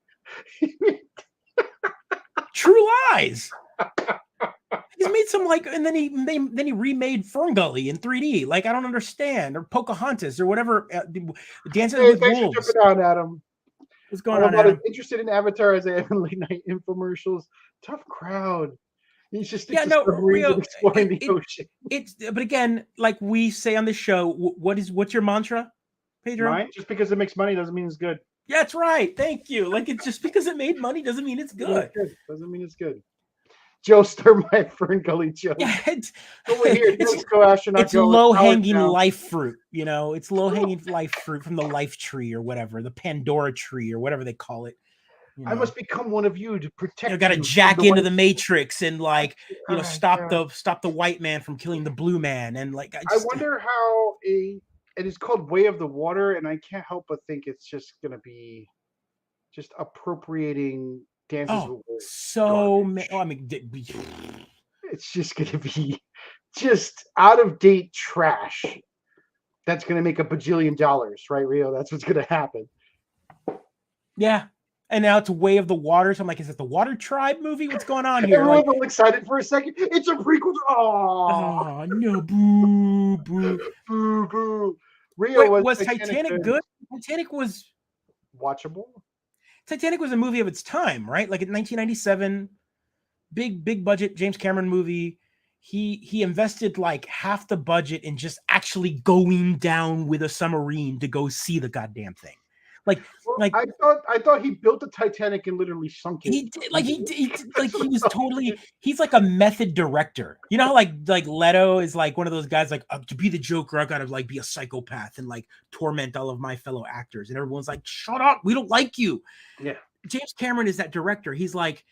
True Lies. He's made some like, and then he remade Ferngully in 3D. Like I don't understand, or Pocahontas or whatever. Dancing with Wolves. For jumping on, Adam. What's going on, Adam? Interested in Avatar as I am in late night infomercials. Tough crowd. He's just Rio, exploring the ocean. But again, like we say on the show, what's your mantra, Pedro? Mine? Just because it makes money doesn't mean it's good. Yeah, that's right. Thank you. Like it's just because it made money doesn't mean it's good. Doesn't mean it's good. Joe stir my Ferngully joke. Yeah, it's low-hanging life fruit, it's low-hanging life fruit from the life tree or whatever, the Pandora tree or whatever they call it. I must become one of you to protect you. Got to jack into the Matrix and like, stop the white man from killing the blue man. And like, I wonder how it is called Way of the Water, and I can't help but think it's just going to be just appropriating Dances with Wolves. It's just going to be just out of date trash. That's going to make $1 bajillion, right, Rio? That's what's going to happen. Yeah. And now it's Way of the Water. So I'm like, is it the Water Tribe movie? What's going on here? Everyone's all excited for a second. It's a prequel. Oh, no. Boo, boo. Boo, boo. Rio was Titanic good? Titanic was watchable. Titanic was a movie of its time, right? Like in 1997, big budget James Cameron movie. He invested like half the budget in just actually going down with a submarine to go see the goddamn thing. I thought he built the Titanic and literally sunk it. He did, he was totally. He's like a method director. You know how like Leto is like one of those guys like to be the Joker, I gotta like be a psychopath and like torment all of my fellow actors, and everyone's like, shut up, we don't like you. Yeah. James Cameron is that director. He's like,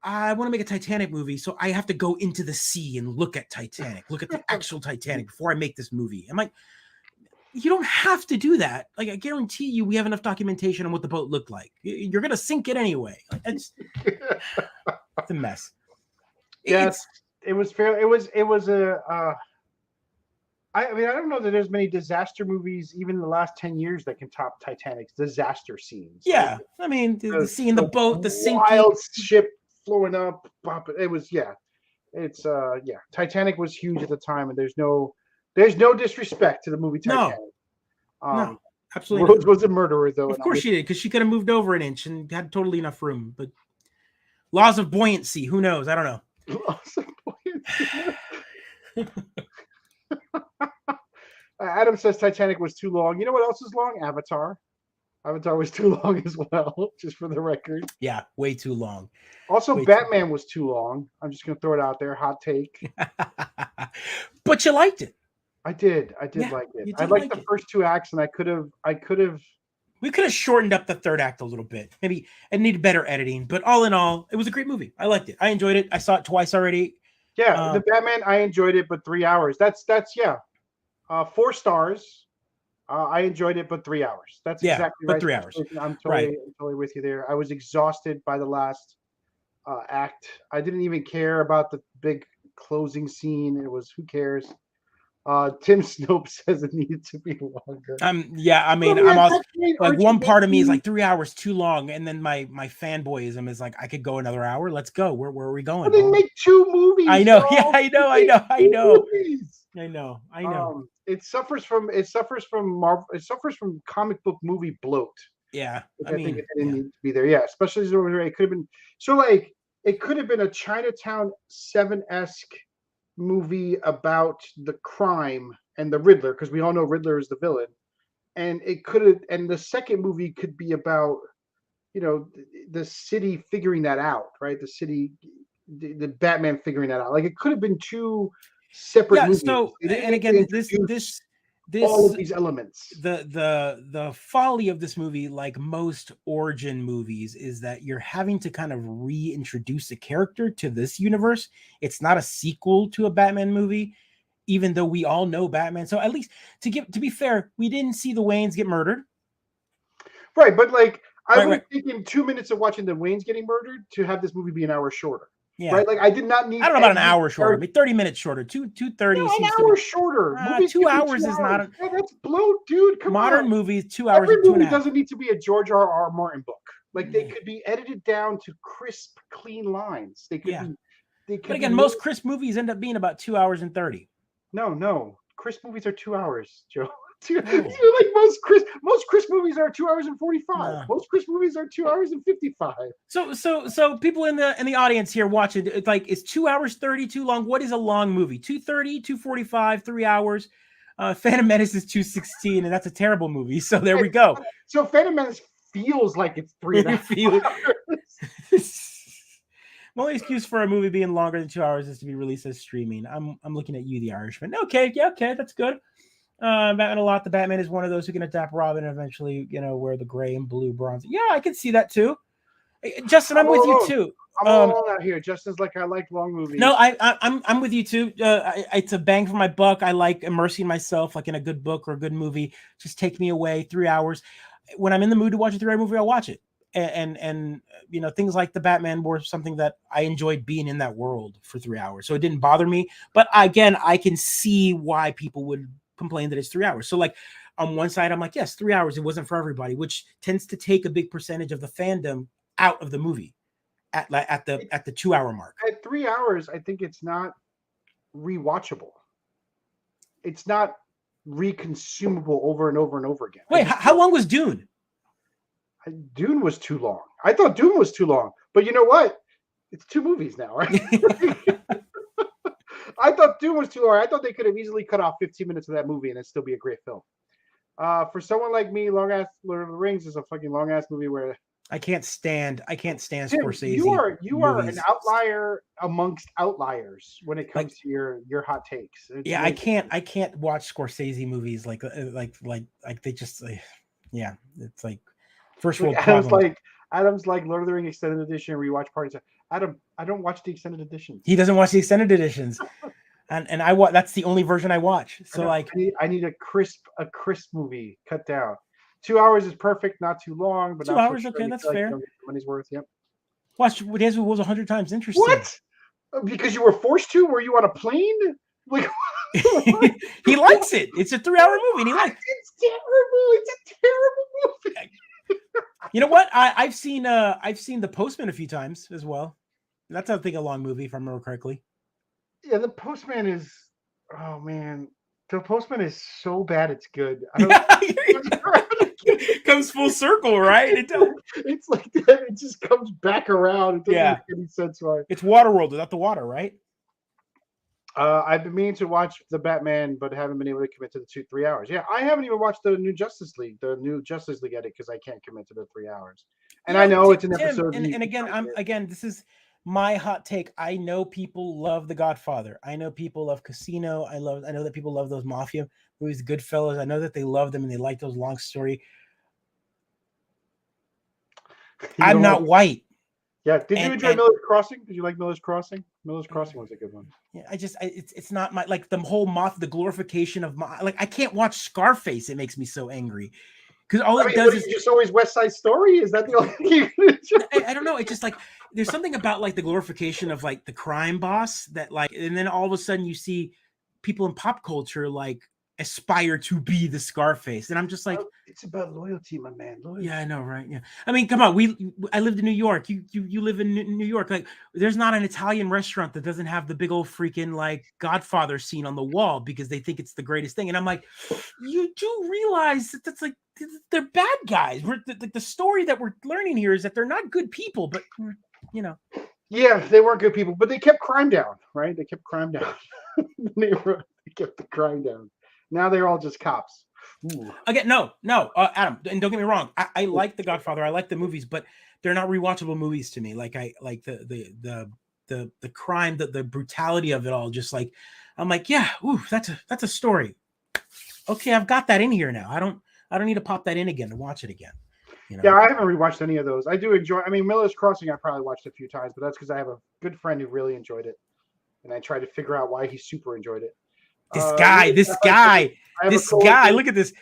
I want to make a Titanic movie, so I have to go into the sea and look at the actual Titanic before I make this movie. I'm like, you don't have to do that. Like, I guarantee you, we have enough documentation on what the boat looked like. You're gonna sink it anyway. Like, it's a mess. Yes, it was fair. It was a. I mean, I don't know that there's many disaster movies, even in the last 10 years, that can top Titanic's disaster scenes. Yeah, I mean, the scene, the boat, the sinking, wild ship flowing up. It was, it's Titanic was huge at the time, and there's no disrespect to the movie Titanic. No, absolutely. Rose was a murderer, though. Of course she did, because she could have moved over an inch and had totally enough room. But laws of buoyancy, who knows? I don't know. Laws of buoyancy. Adam says Titanic was too long. You know what else is long? Avatar. Avatar was too long as well, just for the record. Yeah, way too long. Also, Batman was too long. I'm just going to throw it out there. Hot take. But you liked it. I did like it. I liked the first two acts, and I could have. We could have shortened up the third act a little bit. Maybe it needed better editing, but all in all, it was a great movie. I liked it. I enjoyed it. I saw it twice already. Yeah, the Batman, I enjoyed it, but 3 hours. That's 4 stars. I enjoyed it, but 3 hours. That's exactly right. But 3 hours. I'm totally with you there. I was exhausted by the last act. I didn't even care about the big closing scene. It was, who cares? Tim Snope says it needed to be longer. I'm also like, one part of me is like 3 hours too long, and then my fanboyism is like, I could go another hour. Let's go. Where are we going? Well, they make 2 movies. I know. Yeah, I know. It suffers from Marvel. It suffers from comic book movie bloat. Yeah, I think it didn't need to be there. Yeah, especially it could have been it could have been a Chinatown 7-esque movie about the crime and the Riddler, because we all know Riddler is the villain, and the second movie could be about the city figuring that out, right? The city, the Batman figuring that out. Like, it could have been 2 separate movies. So, and again, this all of these elements. The folly of this movie, like most origin movies, is that you're having to kind of reintroduce a character to this universe. It's not a sequel to a Batman movie, even though we all know Batman. So at least to be fair, we didn't see the Waynes get murdered. Right, but like I would think in 2 minutes of watching the Waynes getting murdered to have this movie be an hour shorter. Yeah. Right. Like, I did not need. I don't know about an hour shorter. I mean, 30 minutes shorter. 2:30. No, an hour shorter. 2 hours is not. That's bloat, dude. Come Modern on. movies, 2 hours. Every movie doesn't need to be a George R.R. Martin book. Like, they could be edited down to crisp, clean lines. They could be. But again, most crisp movies end up being about 2 hours and 30. No. Crisp movies are 2 hours, Joe. Like most crisp movies are 2 hours and 45. Most crisp movies are 2 hours and 55. So people in the audience here watching, it's like, is 2 hours 30 too long? What is a long movie? 2:30, 2:45, 3 hours. Phantom Menace is 2:16, and that's a terrible movie. So there we go. So Phantom Menace feels like it's 3 hours. My only excuse for a movie being longer than 2 hours is to be released as streaming. I'm looking at you, The Irishman. Okay, that's good. Batman a lot. The Batman is one of those who can adapt Robin and eventually, wear the gray and blue bronze. Yeah, I can see that too. Justin, I'm with you too. I'm all out here. Justin's like, I like long movies. No, I'm with you too. It's a bang for my buck. I like immersing myself, like in a good book or a good movie. Just take me away 3 hours. When I'm in the mood to watch a 3-hour movie, I'll watch it. And things like the Batman were something that I enjoyed being in that world for 3 hours. So it didn't bother me. But again, I can see why people would complain that it's 3 hours. So like on one side, I'm like, yes, 3 hours. It wasn't for everybody, which tends to take a big percentage of the fandom out of the movie at the 2 hour mark. At 3 hours, I think it's not rewatchable. It's not reconsumable over and over and over again. Wait, how long was Dune? Dune was too long. I thought Dune was too long, but you know what? It's 2 movies now, right? I thought Dune was too long. I thought they could have easily cut off 15 minutes of that movie and it'd still be a great film. For someone like me, long ass Lord of the Rings is a fucking long ass movie where I can't stand Tim, Scorsese. you are movies. an outlier amongst outliers when it comes Like, to your hot takes. It's yeah, I amazing. can't watch Scorsese movies like they just yeah, it's like first Look, world problems. Adam's like Lord of the Ring extended edition rewatch parties. Adam, I don't watch the extended editions. He doesn't watch the extended editions, and I watch. That's the only version I watch. So like, I need a crisp movie cut down. 2 hours is perfect, not too long, but 2 not so hours, short okay, you that's feel like you fair. don't get your money's worth. Yep. Watch Days with Wolves 100 times. Interesting. What? Because you were forced to? Were you on a plane? Like he likes it. It's a 3-hour movie, and he likes. It's terrible. It's a terrible movie. You know what? I've seen The Postman a few times as well. That's I think a long movie, if I remember correctly. Yeah, The Postman is. Oh man, The Postman is so bad it's good. Comes full circle, right? It's like that. It just comes back around. It doesn't make any sense why. It's Waterworld without the water, right? I've been meaning to watch the Batman, but haven't been able to commit to the 2-3 hours. Yeah, I haven't even watched the new Justice League edit because I can't commit to the 3 hours. And I know it's an episode. And again, this is my hot take. I know people love The Godfather. I know people love Casino. I know that people love those mafia movies, Goodfellas. I know that they love them and they like those long story. I'm not white. Yeah. Did you enjoy Miller's Crossing? Did you like Miller's Crossing? Miller's Crossing was a good one. Yeah, it's not my like the whole the glorification of like I can't watch Scarface. It makes me so angry because all it does is just always West Side Story. Is that the only thing? I don't know. It's just like there's something about like the glorification of like the crime boss that like, and then all of a sudden you see people in pop culture like aspire to be the Scarface, and I'm just like, it's about loyalty, my man. Loyalty. Yeah, I know, right? Yeah, I mean, come on. I lived in New York. You live in New York. Like, there's not an Italian restaurant that doesn't have the big old freaking like Godfather scene on the wall because they think it's the greatest thing. And I'm like, you do realize that that's like they're bad guys. The story that we're learning here is that they're not good people, but you know. Yeah, they weren't good people, but they kept crime down, right? They kept crime down. they kept the crime down. Now they're all just cops. Ooh. Again, no, Adam, and don't get me wrong. I like The Godfather. I like the movies, but they're not rewatchable movies to me. Like I like the crime, the brutality of it all. Just like I'm like, yeah, ooh, that's a story. Okay, I've got that in here now. I don't need to pop that in again and watch it again. You know? Yeah, I haven't rewatched any of those. I do enjoy. I mean, Miller's Crossing, I probably watched a few times, but that's because I have a good friend who really enjoyed it, and I tried to figure out why he super enjoyed it. This guy. Look at this.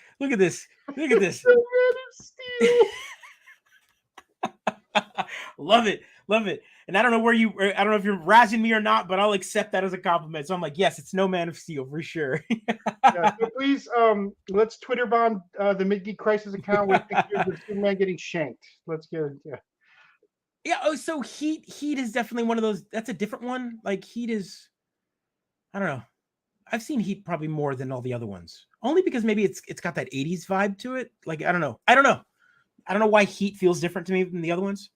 Love it. And I don't know I don't know if you're razzing me or not, but I'll accept that as a compliment. So I'm like, yes, it's no Man of Steel for sure. Yeah, so please, let's Twitter bomb the Mid-Geek Crisis account with pictures of Superman getting shanked. Let's get it. Yeah. Yeah. Oh, so Heat is definitely one of those. That's a different one. Like Heat is, I don't know. I've seen Heat probably more than all the other ones, only because maybe it's got that 80s vibe to it. Like I don't know why Heat feels different to me than the other ones.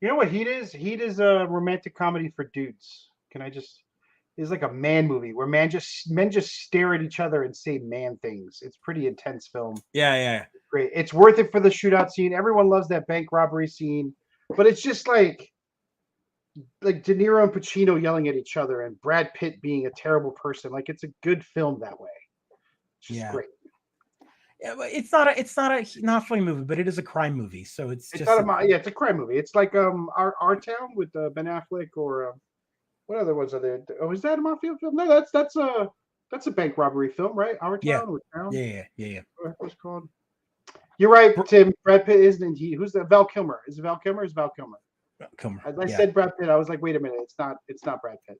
You know what Heat is? Heat is a romantic comedy for dudes. It's like a man movie where men just stare at each other and say man things. It's pretty intense film. Yeah. It's great. It's worth it for the shootout scene. Everyone loves that bank robbery scene, but it's just like De Niro and Pacino yelling at each other and Brad Pitt being a terrible person. Like it's a good film that way. It's just great. Yeah, but it's not a funny movie, but it is a crime movie. So it's it's a crime movie. It's like Our Town with Ben Affleck or what other ones are there? Oh, is that a mafia film? No, that's a bank robbery film, right? Our Town or Town? Yeah. What's it called? You're right, Tim. Brad Pitt isn't he? Who's that? Val Kilmer. Is it Val Kilmer? Is Val Kilmer? Kilmer. As I said Brad Pitt, I was like, wait a minute, it's not Brad Pitt.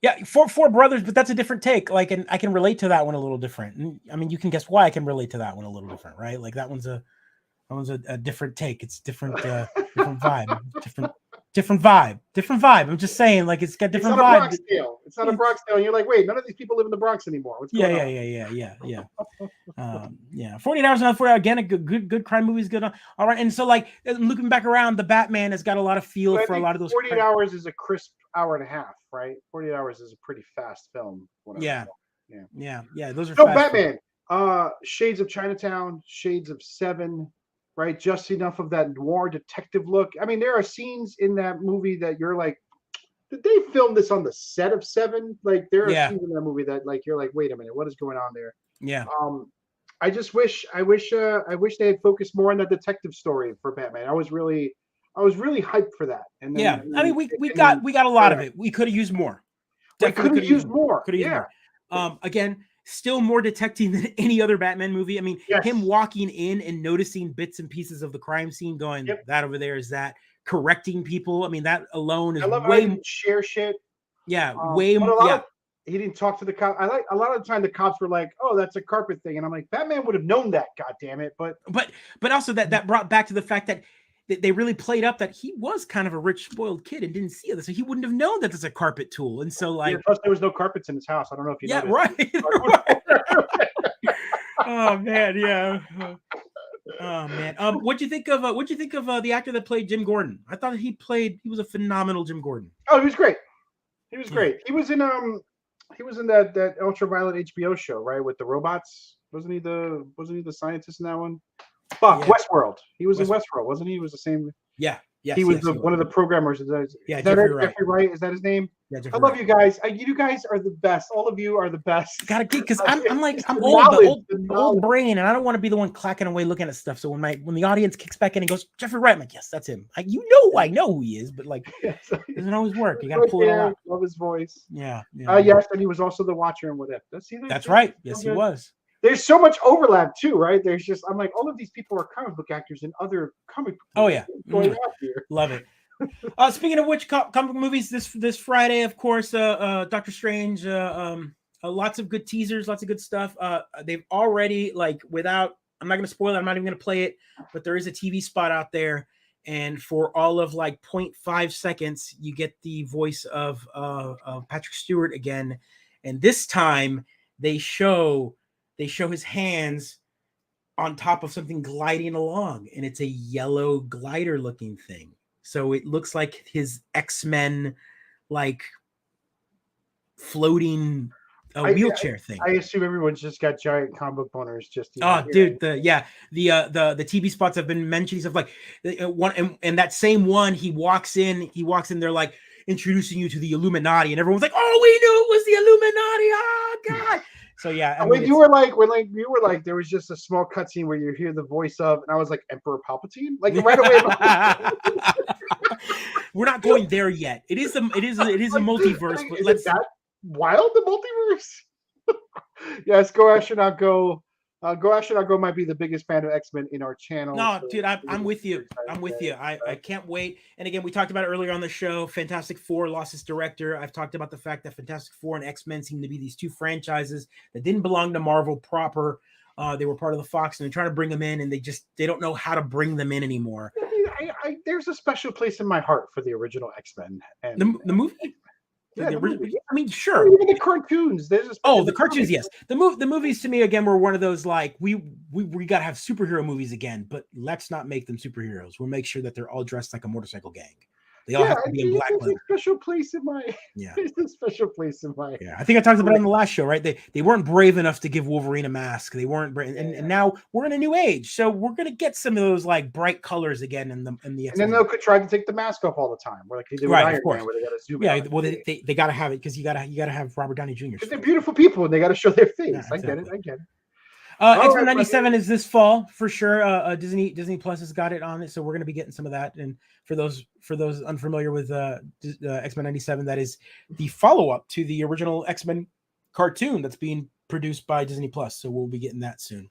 Yeah, four brothers, but that's a different take. Like, and I can relate to that one a little different. And, I mean, you can guess why I can relate to that one a little different, right? Like that one's a different take. It's different, different vibe, different vibe. I'm just saying, like it's got different vibe. It's not a Bronx tale. And you're like, wait, none of these people live in the Bronx anymore. What's going on? Yeah. 48 Hours, another 4 hours. Again, a good crime movie is good. All right, and so like looking back around, the Batman has got a lot of feel for a lot of those. 48 Hours is a crisp hour and a half, right? 48 Hours is a pretty fast film. Yeah. Those are Batman. Shades of Chinatown, shades of Seven, right? Just enough of that noir detective look. I mean, there are scenes in that movie that you're like, did they film this on the set of Seven? Like, there are scenes in that movie that like you're like, wait a minute, what is going on there? Yeah. I wish they had focused more on the detective story for Batman. I was really hyped for that. And then, I mean, we got a lot of it. We could have used more. Definitely could have used more. Could have used more. Again, still more detecting than any other Batman movie. I mean, him walking in and noticing bits and pieces of the crime scene, going, that over there is that, correcting people. I mean, that alone is way share shit. Yeah, way more. Yeah. He didn't talk to the cop. I like a lot of the time the cops were like, "Oh, that's a carpet thing," and I'm like, Batman would have known that. God damn it! But also that brought back to the fact that they really played up that he was kind of a rich, spoiled kid and didn't see it, so he wouldn't have known that there's a carpet tool. And so, like, plus there was no carpets in his house. I don't know if you know. Right. Oh man, yeah. Oh man. What'd you think of the actor that played Jim Gordon? I thought he was a phenomenal Jim Gordon. Oh, he was great. He was great. He was in that Ultraviolet HBO show, right, with the robots. Wasn't he the scientist in that one? Westworld. He was in Westworld, wasn't he? He was the same. Yeah. Yes, he was one of the programmers. Jeffrey Wright. Jeffrey Wright. Is that his name? Yeah, I love you guys. You guys are the best. All of you are the best. Gotta get, because I'm old, old brain, and I don't want to be the one clacking away looking at stuff. So when the audience kicks back in and goes, Jeffrey Wright, I'm like, yes, that's him. I know who he is, but like, it doesn't always work. You gotta pull it out. Love his voice. Yeah. Yes, and he was also the Watcher and whatever. That's right. Yes, he was. There's so much overlap too, right? I'm like, all of these people are comic book actors in other comic book movies. Oh yeah, going out here. Love it. Speaking of which, comic movies this Friday, of course, Doctor Strange. Lots of good teasers, lots of good stuff. They've already, like, I'm not going to spoil it. I'm not even going to play it, but there is a TV spot out there, and for all of like 0.5 seconds, you get the voice of Patrick Stewart again, and this time they show his hands on top of something gliding along, and it's a yellow glider looking thing. So it looks like his X-Men, like, floating wheelchair thing. I assume everyone's just got giant comic book boners. Dude, the TV spots have been mentioned of like one, and that same one. He walks in. They're like introducing you to the Illuminati, and everyone's like, "Oh, we knew it was the Illuminati!" Oh God. So yeah, I mean, when you were like, there was just a small cutscene where you hear the voice of, and I was like, Emperor Palpatine, like right away. We're not going there yet. It is a multiverse. But is that wild, the multiverse? Yes, Go Astronaut Go. Go Astronaut Go might be the biggest fan of X-Men in our channel. No, so dude, I'm with you. I can't wait. And again, we talked about it earlier on the show. Fantastic Four lost its director. I've talked about the fact that Fantastic Four and X-Men seem to be these two franchises that didn't belong to Marvel proper. They were part of the Fox, and they're trying to bring them in, and they don't know how to bring them in anymore. There's a special place in my heart for the original X-Men. And the movie. Yeah, I mean, sure. Even the cartoons. The cartoons, yes. The movies to me again were one of those like we gotta have superhero movies again, but let's not make them superheroes. We'll make sure that they're all dressed like a motorcycle gang. They all have to be in black leather. Special place in my There's a special place in my I think I talked about it on the last show, right? They weren't brave enough to give Wolverine a mask. They weren't brave, and now we're in a new age, so we're gonna get some of those like bright colors again in the X-Men. And then they'll try to take the mask off all the time. Where like they do Iron Man, where they gotta zoom out. Well, they gotta have it because you gotta have Robert Downey Jr. Because they're beautiful people and they gotta show their face. I get it. X-Men 97 is this fall for sure. Disney Plus has got it on it, so we're going to be getting some of that. And for those unfamiliar with X-Men 97, that is the follow-up to the original X-Men cartoon that's being produced by Disney Plus. So we'll be getting that soon.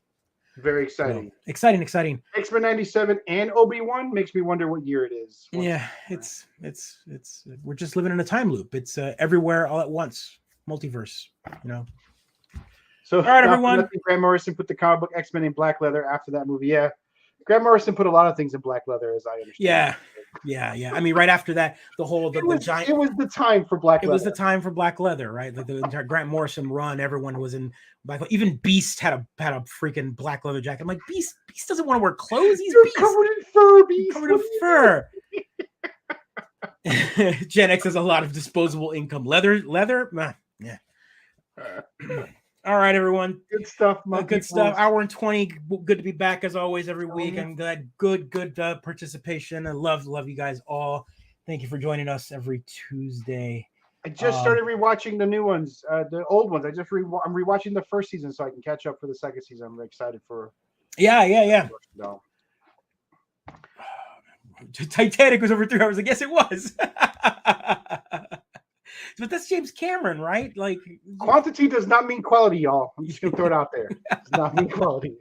Very exciting. Exciting. X-Men 97 and Obi-Wan makes me wonder what year it is. It's we're just living in a time loop. It's everywhere all at once. Multiverse, So, all right, everyone. Grant Morrison put the comic book X-Men in black leather after that movie. Yeah, Grant Morrison put a lot of things in black leather, as I understand. Yeah. I mean, right after that, the giant. It was the time for black leather. It was the time for black leather, right? Like the entire Grant Morrison run, everyone was in black leather. Even Beast had a freaking black leather jacket. I'm like, Beast doesn't want to wear clothes. He's Beast. Covered in fur, Beast. Covered in fur. Gen X has a lot of disposable income. Leather, yeah. All right, everyone. Good stuff, good stuff. Hour and 20. Good to be back as always every week. I'm glad. Good participation. I love you guys all. Thank you for joining us every Tuesday. I just started rewatching the new ones, the old ones. I'm rewatching the first season so I can catch up for the second season. I'm excited for. Yeah. No. Titanic was over 3 hours. I guess it was. But that's James Cameron, right? Like, quantity does not mean quality, y'all. I'm just gonna throw it out there. It does not mean quality.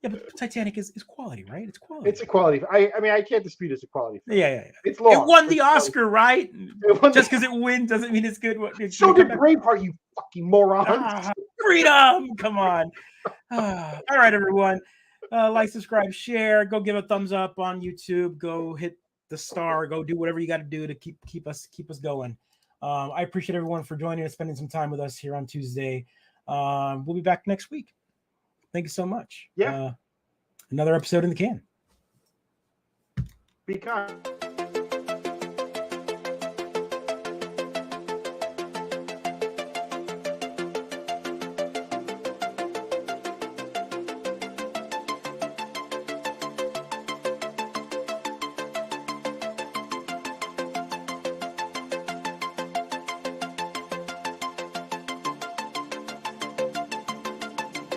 Yeah, but Titanic is quality, right? It's quality. It's a quality. I mean, I can't dispute it's a quality film. Yeah. It's long. It won the Oscar, right? Just because it wins doesn't mean it's good. So did Braveheart, you fucking moron. Freedom! Come on. All right, everyone. Like, subscribe, share. Go give a thumbs up on YouTube. Go hit the star. Go do whatever you got to do to keep us going. I appreciate everyone for joining us, spending some time with us here on Tuesday. We'll be back next week. Thank you so much. Yeah. Another episode in the can. Be kind.